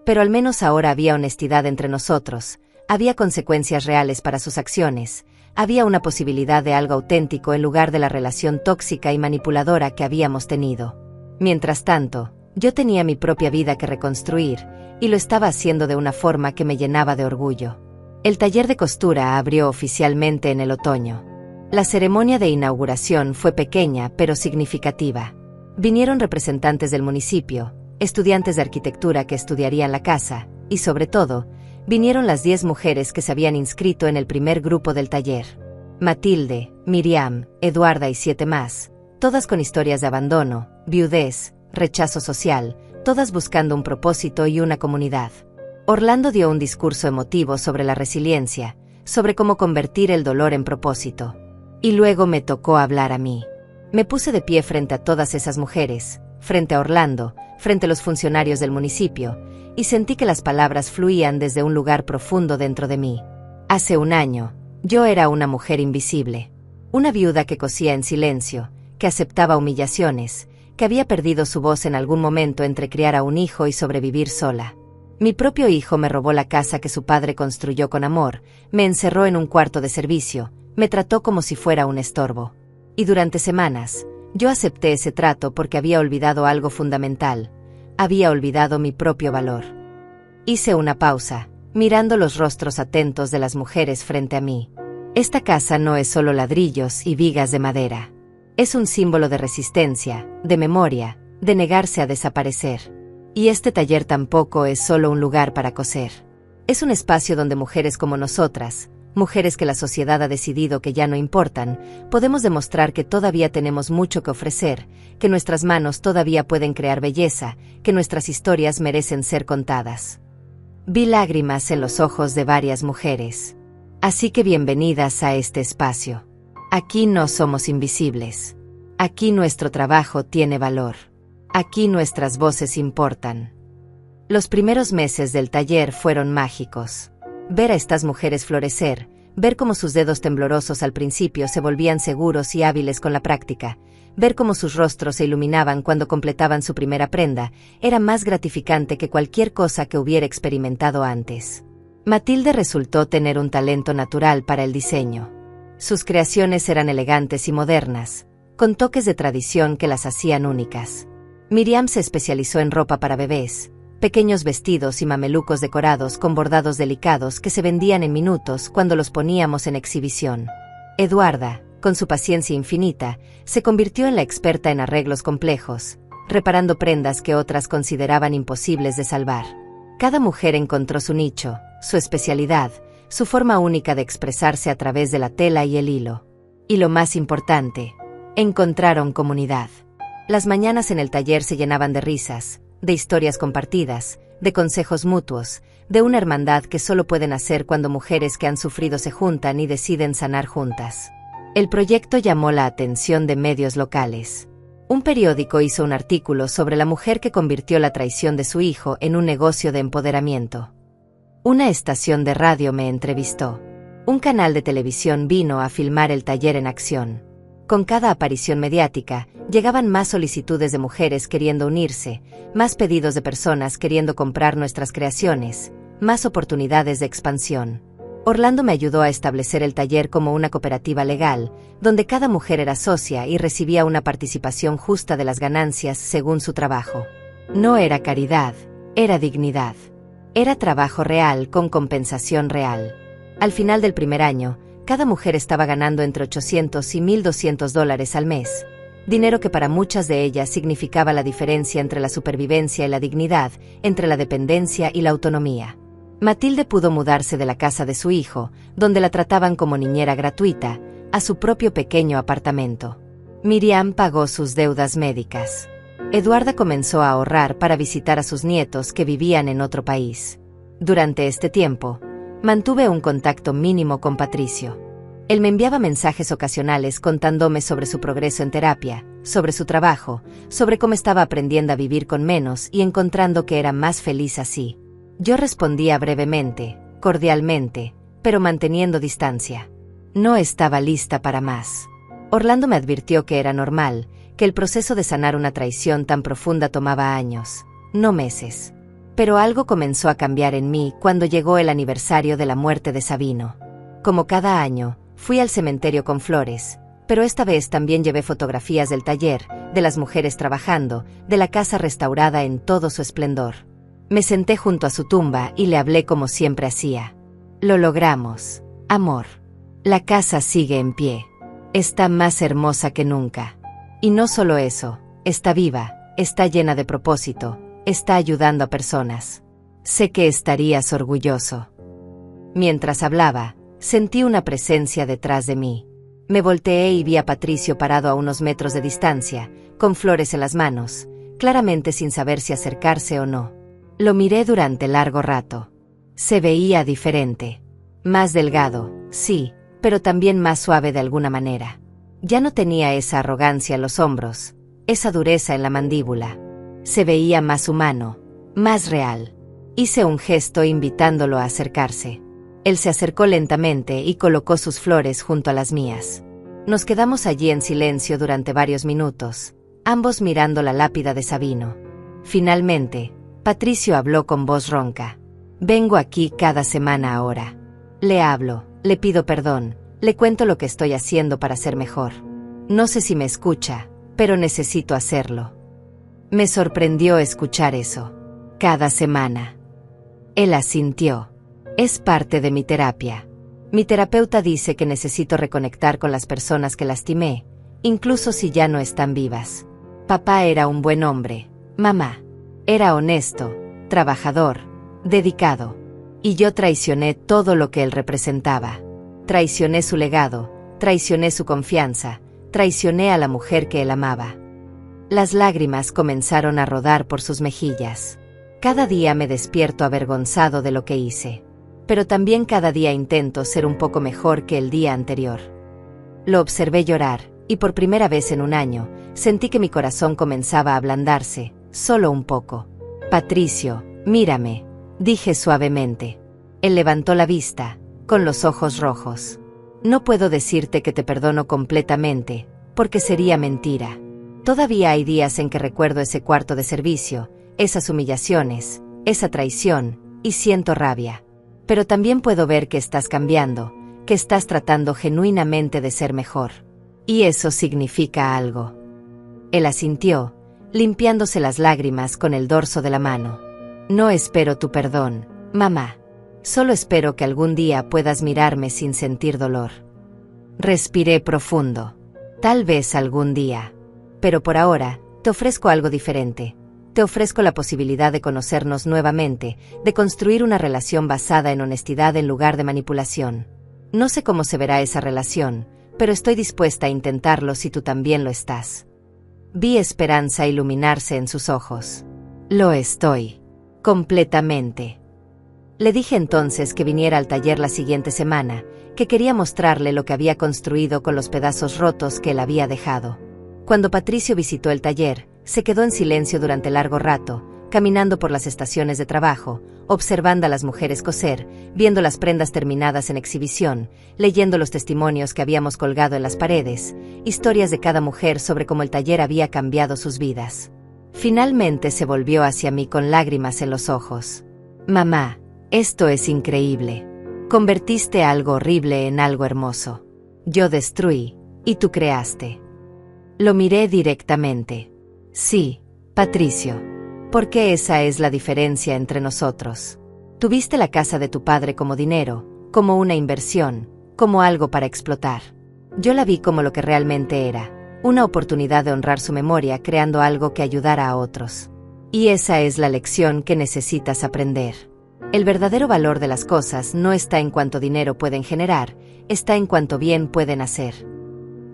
Pero al menos ahora había honestidad entre nosotros, había consecuencias reales para sus acciones, había una posibilidad de algo auténtico en lugar de la relación tóxica y manipuladora que habíamos tenido. Mientras tanto, yo tenía mi propia vida que reconstruir, y lo estaba haciendo de una forma que me llenaba de orgullo. El taller de costura abrió oficialmente en el otoño. La ceremonia de inauguración fue pequeña pero significativa. Vinieron representantes del municipio, estudiantes de arquitectura que estudiarían la casa, y sobre todo, vinieron las 10 mujeres que se habían inscrito en el primer grupo del taller. Matilde, Miriam, Eduarda y 7 más, todas con historias de abandono, viudez, rechazo social, todas buscando un propósito y una comunidad. Orlando dio un discurso emotivo sobre la resiliencia, sobre cómo convertir el dolor en propósito. Y luego me tocó hablar a mí. Me puse de pie frente a todas esas mujeres, frente a Orlando, frente a los funcionarios del municipio, y sentí que las palabras fluían desde un lugar profundo dentro de mí. Hace un año, yo era una mujer invisible. Una viuda que cosía en silencio, que aceptaba humillaciones, que había perdido su voz en algún momento entre criar a un hijo y sobrevivir sola. Mi propio hijo me robó la casa que su padre construyó con amor, me encerró en un cuarto de servicio, me trató como si fuera un estorbo. Y durante semanas, yo acepté ese trato porque había olvidado algo fundamental. Había olvidado mi propio valor. Hice una pausa, mirando los rostros atentos de las mujeres frente a mí. Esta casa no es solo ladrillos y vigas de madera. Es un símbolo de resistencia, de memoria, de negarse a desaparecer. Y este taller tampoco es solo un lugar para coser. Es un espacio donde mujeres como nosotras, mujeres que la sociedad ha decidido que ya no importan, podemos demostrar que todavía tenemos mucho que ofrecer, que nuestras manos todavía pueden crear belleza, que nuestras historias merecen ser contadas. Vi lágrimas en los ojos de varias mujeres. Así que bienvenidas a este espacio. Aquí no somos invisibles. Aquí nuestro trabajo tiene valor. Aquí nuestras voces importan. Los primeros meses del taller fueron mágicos. Ver a estas mujeres florecer, ver cómo sus dedos temblorosos al principio se volvían seguros y hábiles con la práctica, ver cómo sus rostros se iluminaban cuando completaban su primera prenda, era más gratificante que cualquier cosa que hubiera experimentado antes. Matilde resultó tener un talento natural para el diseño. Sus creaciones eran elegantes y modernas, con toques de tradición que las hacían únicas. Miriam se especializó en ropa para bebés, pequeños vestidos y mamelucos decorados con bordados delicados que se vendían en minutos cuando los poníamos en exhibición. Eduarda, con su paciencia infinita, se convirtió en la experta en arreglos complejos, reparando prendas que otras consideraban imposibles de salvar. Cada mujer encontró su nicho, su especialidad, su forma única de expresarse a través de la tela y el hilo. Y lo más importante, encontraron comunidad. Las mañanas en el taller se llenaban de risas, de historias compartidas, de consejos mutuos, de una hermandad que solo pueden hacer cuando mujeres que han sufrido se juntan y deciden sanar juntas. El proyecto llamó la atención de medios locales. Un periódico hizo un artículo sobre la mujer que convirtió la traición de su hijo en un negocio de empoderamiento. Una estación de radio me entrevistó. Un canal de televisión vino a filmar el taller en acción. Con cada aparición mediática, llegaban más solicitudes de mujeres queriendo unirse, más pedidos de personas queriendo comprar nuestras creaciones, más oportunidades de expansión. Orlando me ayudó a establecer el taller como una cooperativa legal, donde cada mujer era socia y recibía una participación justa de las ganancias según su trabajo. No era caridad, era dignidad. Era trabajo real con compensación real. Al final del primer año, cada mujer estaba ganando entre $800 y $1,200 al mes, dinero que para muchas de ellas significaba la diferencia entre la supervivencia y la dignidad, entre la dependencia y la autonomía. Matilde pudo mudarse de la casa de su hijo, donde la trataban como niñera gratuita, a su propio pequeño apartamento. Miriam pagó sus deudas médicas. Eduarda comenzó a ahorrar para visitar a sus nietos que vivían en otro país. Durante este tiempo, mantuve un contacto mínimo con Patricio. Él me enviaba mensajes ocasionales contándome sobre su progreso en terapia, sobre su trabajo, sobre cómo estaba aprendiendo a vivir con menos y encontrando que era más feliz así. Yo respondía brevemente, cordialmente, pero manteniendo distancia. No estaba lista para más. Orlando me advirtió que era normal, que el proceso de sanar una traición tan profunda tomaba años, no meses. Pero algo comenzó a cambiar en mí cuando llegó el aniversario de la muerte de Sabino. Como cada año, fui al cementerio con flores, pero esta vez también llevé fotografías del taller, de las mujeres trabajando, de la casa restaurada en todo su esplendor. Me senté junto a su tumba y le hablé como siempre hacía. Lo logramos, amor. La casa sigue en pie. Está más hermosa que nunca. Y no solo eso, está viva, está llena de propósito, está ayudando a personas. Sé que estarías orgulloso. Mientras hablaba, sentí una presencia detrás de mí. Me volteé y vi a Patricio parado a unos metros de distancia, con flores en las manos, claramente sin saber si acercarse o no. Lo miré durante largo rato. Se veía diferente. Más delgado, sí, pero también más suave de alguna manera. Ya no tenía esa arrogancia en los hombros, esa dureza en la mandíbula. Se veía más humano, más real. Hice un gesto invitándolo a acercarse. Él se acercó lentamente y colocó sus flores junto a las mías. Nos quedamos allí en silencio durante varios minutos, ambos mirando la lápida de Sabino. Finalmente, Patricio habló con voz ronca. Vengo aquí cada semana ahora. Le hablo, le pido perdón, le cuento lo que estoy haciendo para ser mejor. No sé si me escucha, pero necesito hacerlo. Me sorprendió escuchar eso. Cada semana. Él asintió. Es parte de mi terapia. Mi terapeuta dice que necesito reconectar con las personas que lastimé, incluso si ya no están vivas. Papá era un buen hombre. Mamá. Era honesto, trabajador, dedicado. Y yo traicioné todo lo que él representaba. Traicioné su legado, traicioné su confianza, traicioné a la mujer que él amaba. Las lágrimas comenzaron a rodar por sus mejillas. Cada día me despierto avergonzado de lo que hice. Pero también cada día intento ser un poco mejor que el día anterior. Lo observé llorar, y por primera vez en un año, sentí que mi corazón comenzaba a ablandarse, solo un poco. Patricio, mírame, dije suavemente. Él levantó la vista, con los ojos rojos. No puedo decirte que te perdono completamente, porque sería mentira. Todavía hay días en que recuerdo ese cuarto de servicio, esas humillaciones, esa traición, y siento rabia. Pero también puedo ver que estás cambiando, que estás tratando genuinamente de ser mejor. Y eso significa algo. Él asintió, limpiándose las lágrimas con el dorso de la mano. No espero tu perdón, mamá. Solo espero que algún día puedas mirarme sin sentir dolor. Respiré profundo. Tal vez algún día. Pero por ahora, te ofrezco algo diferente. Te ofrezco la posibilidad de conocernos nuevamente, de construir una relación basada en honestidad en lugar de manipulación. No sé cómo se verá esa relación, pero estoy dispuesta a intentarlo si tú también lo estás. Vi esperanza iluminarse en sus ojos. Lo estoy. Completamente. Le dije entonces que viniera al taller la siguiente semana, que quería mostrarle lo que había construido con los pedazos rotos que él había dejado. Cuando Patricio visitó el taller, se quedó en silencio durante largo rato, caminando por las estaciones de trabajo, observando a las mujeres coser, viendo las prendas terminadas en exhibición, leyendo los testimonios que habíamos colgado en las paredes, historias de cada mujer sobre cómo el taller había cambiado sus vidas. Finalmente se volvió hacia mí con lágrimas en los ojos. Mamá, esto es increíble. Convertiste algo horrible en algo hermoso. Yo destruí, y tú creaste. Lo miré directamente. Sí, Patricio. Porque esa es la diferencia entre nosotros. Tuviste la casa de tu padre como dinero, como una inversión, como algo para explotar. Yo la vi como lo que realmente era, una oportunidad de honrar su memoria creando algo que ayudara a otros. Y esa es la lección que necesitas aprender. El verdadero valor de las cosas no está en cuánto dinero pueden generar, está en cuánto bien pueden hacer.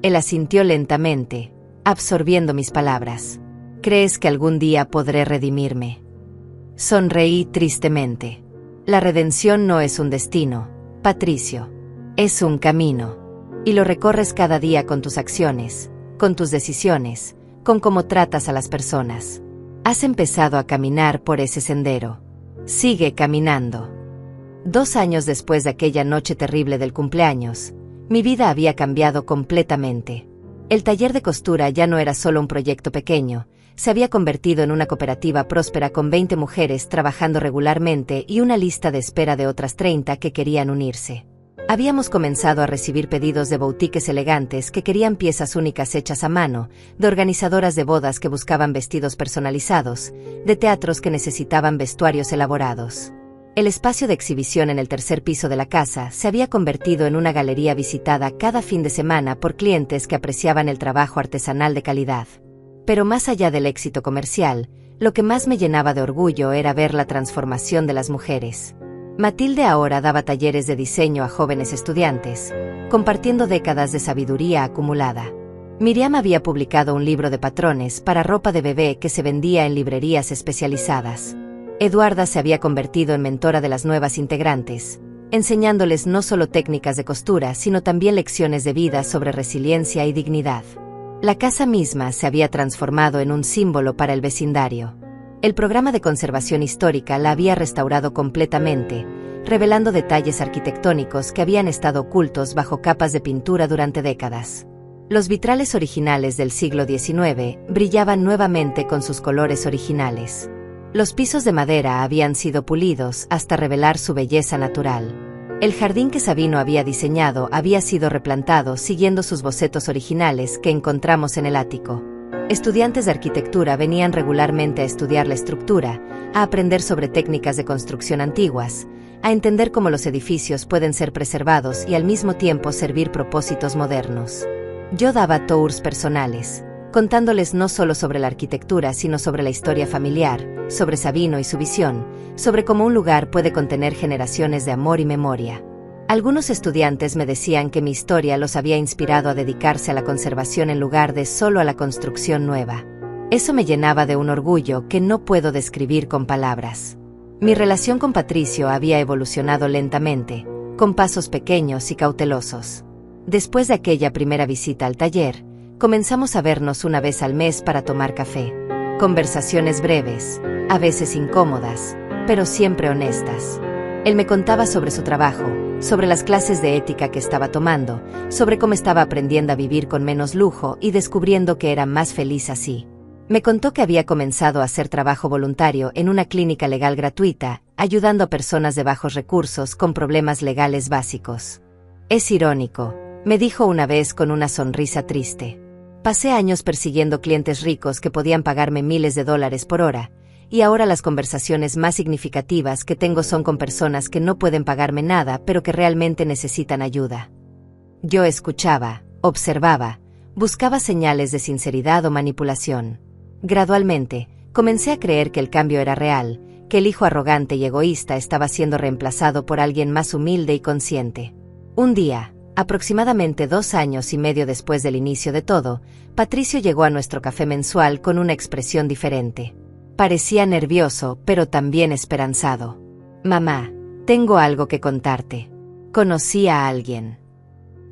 Él asintió lentamente, absorbiendo mis palabras. ¿Crees que algún día podré redimirme? Sonreí tristemente. La redención no es un destino, Patricio. Es un camino. Y lo recorres cada día con tus acciones, con tus decisiones, con cómo tratas a las personas. Has empezado a caminar por ese sendero. Sigue caminando. 2 años después de aquella noche terrible del cumpleaños, mi vida había cambiado completamente. El taller de costura ya no era solo un proyecto pequeño, se había convertido en una cooperativa próspera con 20 mujeres trabajando regularmente y una lista de espera de otras 30 que querían unirse. Habíamos comenzado a recibir pedidos de boutiques elegantes que querían piezas únicas hechas a mano, de organizadoras de bodas que buscaban vestidos personalizados, de teatros que necesitaban vestuarios elaborados. El espacio de exhibición en el tercer piso de la casa se había convertido en una galería visitada cada fin de semana por clientes que apreciaban el trabajo artesanal de calidad. Pero más allá del éxito comercial, lo que más me llenaba de orgullo era ver la transformación de las mujeres. Matilde ahora daba talleres de diseño a jóvenes estudiantes, compartiendo décadas de sabiduría acumulada. Miriam había publicado un libro de patrones para ropa de bebé que se vendía en librerías especializadas. Eduarda se había convertido en mentora de las nuevas integrantes, enseñándoles no solo técnicas de costura, sino también lecciones de vida sobre resiliencia y dignidad. La casa misma se había transformado en un símbolo para el vecindario. El programa de conservación histórica la había restaurado completamente, revelando detalles arquitectónicos que habían estado ocultos bajo capas de pintura durante décadas. Los vitrales originales del siglo XIX brillaban nuevamente con sus colores originales. Los pisos de madera habían sido pulidos hasta revelar su belleza natural. El jardín que Sabino había diseñado había sido replantado siguiendo sus bocetos originales que encontramos en el ático. Estudiantes de arquitectura venían regularmente a estudiar la estructura, a aprender sobre técnicas de construcción antiguas, a entender cómo los edificios pueden ser preservados y al mismo tiempo servir propósitos modernos. Yo daba tours personales, contándoles no solo sobre la arquitectura sino sobre la historia familiar, sobre Sabino y su visión, sobre cómo un lugar puede contener generaciones de amor y memoria. Algunos estudiantes me decían que mi historia los había inspirado a dedicarse a la conservación en lugar de solo a la construcción nueva. Eso me llenaba de un orgullo que no puedo describir con palabras. Mi relación con Patricio había evolucionado lentamente, con pasos pequeños y cautelosos. Después de aquella primera visita al taller, comenzamos a vernos una vez al mes para tomar café. Conversaciones breves, a veces incómodas, pero siempre honestas. Él me contaba sobre su trabajo, sobre las clases de ética que estaba tomando, sobre cómo estaba aprendiendo a vivir con menos lujo y descubriendo que era más feliz así. Me contó que había comenzado a hacer trabajo voluntario en una clínica legal gratuita, ayudando a personas de bajos recursos con problemas legales básicos. Es irónico, me dijo una vez con una sonrisa triste. Pasé años persiguiendo clientes ricos que podían pagarme miles de dólares por hora, y ahora las conversaciones más significativas que tengo son con personas que no pueden pagarme nada pero que realmente necesitan ayuda. Yo escuchaba, observaba, buscaba señales de sinceridad o manipulación. Gradualmente, comencé a creer que el cambio era real, que el hijo arrogante y egoísta estaba siendo reemplazado por alguien más humilde y consciente. Un día, aproximadamente 2 años y medio después del inicio de todo, Patricio llegó a nuestro café mensual con una expresión diferente. Parecía nervioso, pero también esperanzado. «Mamá, tengo algo que contarte. Conocí a alguien».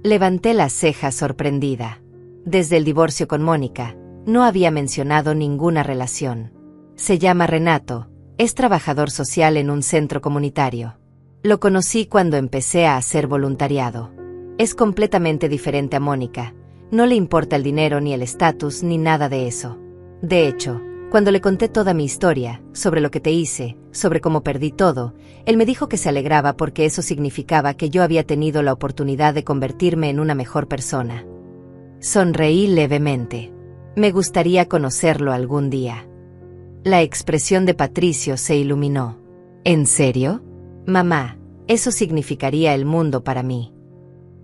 Levanté las cejas sorprendida. Desde el divorcio con Mónica, no había mencionado ninguna relación. Se llama Renato, es trabajador social en un centro comunitario. Lo conocí cuando empecé a hacer voluntariado. Es completamente diferente a Mónica, no le importa el dinero ni el estatus ni nada de eso. De hecho, cuando le conté toda mi historia, sobre lo que te hice, sobre cómo perdí todo, él me dijo que se alegraba porque eso significaba que yo había tenido la oportunidad de convertirme en una mejor persona. Sonreí levemente. Me gustaría conocerlo algún día. La expresión de Patricio se iluminó. ¿En serio? Mamá, eso significaría el mundo para mí.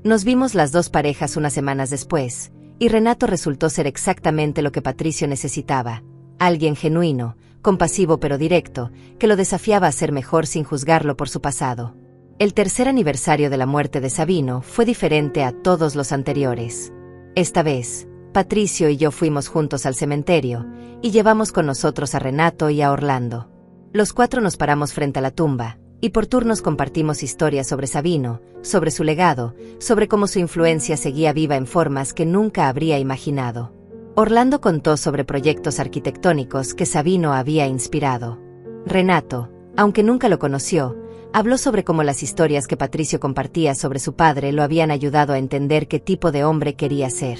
Nos vimos las dos parejas unas semanas después, y Renato resultó ser exactamente lo que Patricio necesitaba. Alguien genuino, compasivo pero directo, que lo desafiaba a ser mejor sin juzgarlo por su pasado. El tercer aniversario de la muerte de Sabino fue diferente a todos los anteriores. Esta vez, Patricio y yo fuimos juntos al cementerio, y llevamos con nosotros a Renato y a Orlando. Los 4 nos paramos frente a la tumba, y por turnos compartimos historias sobre Sabino, sobre su legado, sobre cómo su influencia seguía viva en formas que nunca habría imaginado. Orlando contó sobre proyectos arquitectónicos que Sabino había inspirado. Renato, aunque nunca lo conoció, habló sobre cómo las historias que Patricio compartía sobre su padre lo habían ayudado a entender qué tipo de hombre quería ser.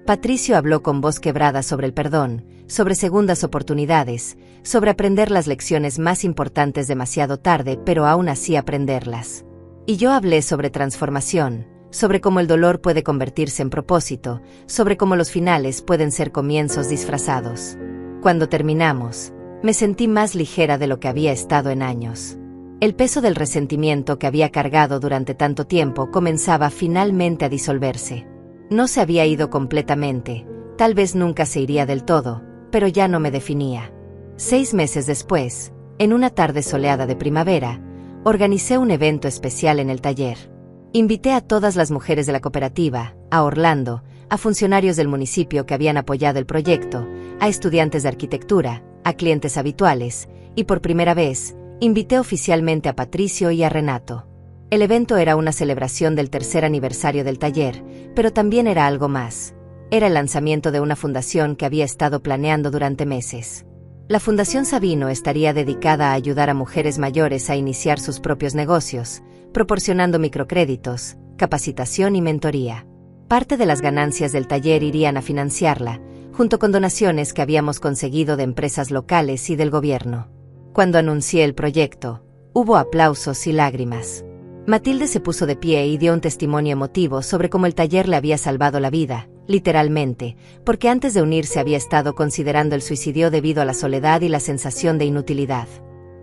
Patricio habló con voz quebrada sobre el perdón, sobre segundas oportunidades, sobre aprender las lecciones más importantes demasiado tarde, pero aún así aprenderlas. Y yo hablé sobre transformación, sobre cómo el dolor puede convertirse en propósito, sobre cómo los finales pueden ser comienzos disfrazados. Cuando terminamos, me sentí más ligera de lo que había estado en años. El peso del resentimiento que había cargado durante tanto tiempo comenzaba finalmente a disolverse. No se había ido completamente, tal vez nunca se iría del todo, pero ya no me definía. 6 meses después, en una tarde soleada de primavera, organicé un evento especial en el taller. Invité a todas las mujeres de la cooperativa, a Orlando, a funcionarios del municipio que habían apoyado el proyecto, a estudiantes de arquitectura, a clientes habituales, y por primera vez, invité oficialmente a Patricio y a Renato. El evento era una celebración del tercer aniversario del taller, pero también era algo más. Era el lanzamiento de una fundación que había estado planeando durante meses. La Fundación Sabino estaría dedicada a ayudar a mujeres mayores a iniciar sus propios negocios, proporcionando microcréditos, capacitación y mentoría. Parte de las ganancias del taller irían a financiarla, junto con donaciones que habíamos conseguido de empresas locales y del gobierno. Cuando anuncié el proyecto, hubo aplausos y lágrimas. Matilde se puso de pie y dio un testimonio emotivo sobre cómo el taller le había salvado la vida, literalmente, porque antes de unirse había estado considerando el suicidio debido a la soledad y la sensación de inutilidad.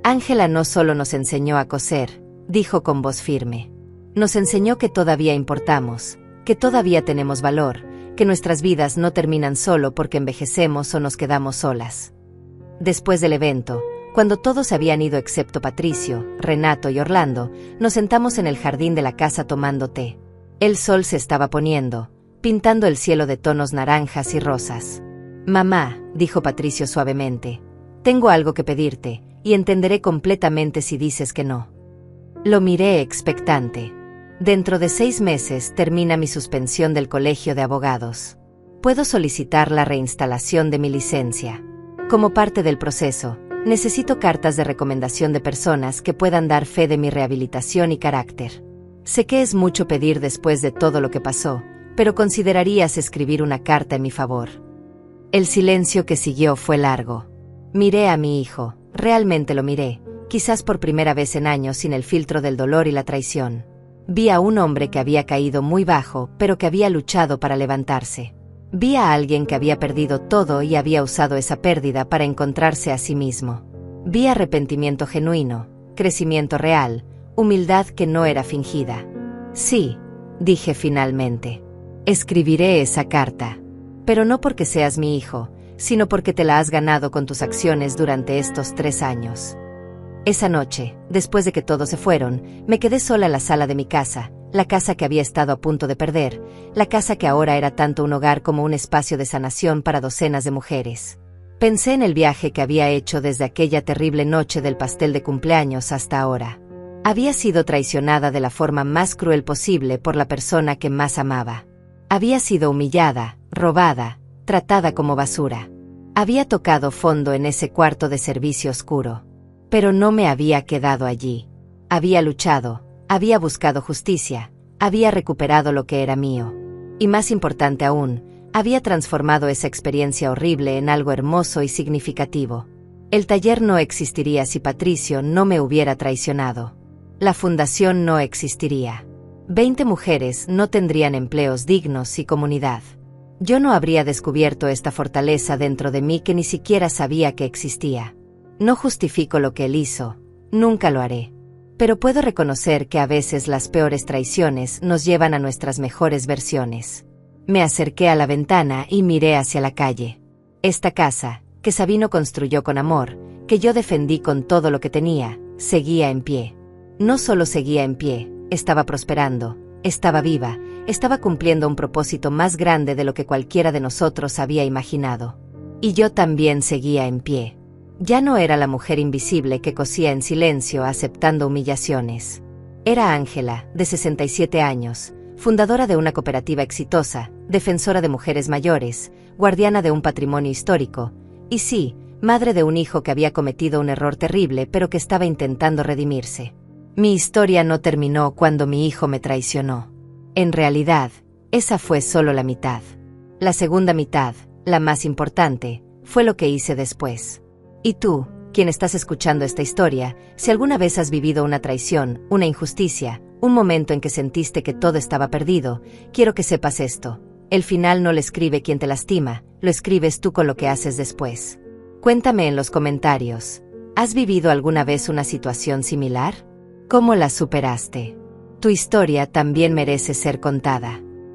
Ángela no solo nos enseñó a coser, dijo con voz firme. Nos enseñó que todavía importamos, que todavía tenemos valor, que nuestras vidas no terminan solo porque envejecemos o nos quedamos solas. Después del evento, cuando todos habían ido excepto Patricio, Renato y Orlando, nos sentamos en el jardín de la casa tomando té. El sol se estaba poniendo, pintando el cielo de tonos naranjas y rosas. Mamá, dijo Patricio suavemente, tengo algo que pedirte, y entenderé completamente si dices que no. Lo miré expectante. Dentro de 6 meses termina mi suspensión del colegio de abogados. Puedo solicitar la reinstalación de mi licencia. Como parte del proceso, necesito cartas de recomendación de personas que puedan dar fe de mi rehabilitación y carácter. Sé que es mucho pedir después de todo lo que pasó, pero ¿considerarías escribir una carta en mi favor? El silencio que siguió fue largo. Miré a mi hijo, realmente lo miré, quizás por primera vez en años sin el filtro del dolor y la traición. Vi a un hombre que había caído muy bajo, pero que había luchado para levantarse. Vi a alguien que había perdido todo y había usado esa pérdida para encontrarse a sí mismo. Vi arrepentimiento genuino, crecimiento real, humildad que no era fingida. Sí, dije finalmente. Escribiré esa carta. Pero no porque seas mi hijo, sino porque te la has ganado con tus acciones durante estos 3 años. Esa noche, después de que todos se fueron, me quedé sola en la sala de mi casa, la casa que había estado a punto de perder, la casa que ahora era tanto un hogar como un espacio de sanación para docenas de mujeres. Pensé en el viaje que había hecho desde aquella terrible noche del pastel de cumpleaños hasta ahora. Había sido traicionada de la forma más cruel posible por la persona que más amaba. Había sido humillada, robada, tratada como basura. Había tocado fondo en ese cuarto de servicio oscuro. Pero no me había quedado allí. Había luchado, había buscado justicia, había recuperado lo que era mío. Y más importante aún, había transformado esa experiencia horrible en algo hermoso y significativo. El taller no existiría si Patricio no me hubiera traicionado. La fundación no existiría. 20 mujeres no tendrían empleos dignos y comunidad. Yo no habría descubierto esta fortaleza dentro de mí que ni siquiera sabía que existía. No justifico lo que él hizo, nunca lo haré. Pero puedo reconocer que a veces las peores traiciones nos llevan a nuestras mejores versiones. Me acerqué a la ventana y miré hacia la calle. Esta casa, que Sabino construyó con amor, que yo defendí con todo lo que tenía, seguía en pie. No solo seguía en pie, estaba prosperando, estaba viva, estaba cumpliendo un propósito más grande de lo que cualquiera de nosotros había imaginado. Y yo también seguía en pie. Ya no era la mujer invisible que cosía en silencio aceptando humillaciones. Era Ángela, de 67 años, fundadora de una cooperativa exitosa, defensora de mujeres mayores, guardiana de un patrimonio histórico, y sí, madre de un hijo que había cometido un error terrible pero que estaba intentando redimirse. Mi historia no terminó cuando mi hijo me traicionó. En realidad, esa fue solo la mitad. La segunda mitad, la más importante, fue lo que hice después. Y tú, quien estás escuchando esta historia, si alguna vez has vivido una traición, una injusticia, un momento en que sentiste que todo estaba perdido, quiero que sepas esto. El final no lo escribe quien te lastima, lo escribes tú con lo que haces después. Cuéntame en los comentarios, ¿has vivido alguna vez una situación similar? ¿Cómo la superaste? Tu historia también merece ser contada.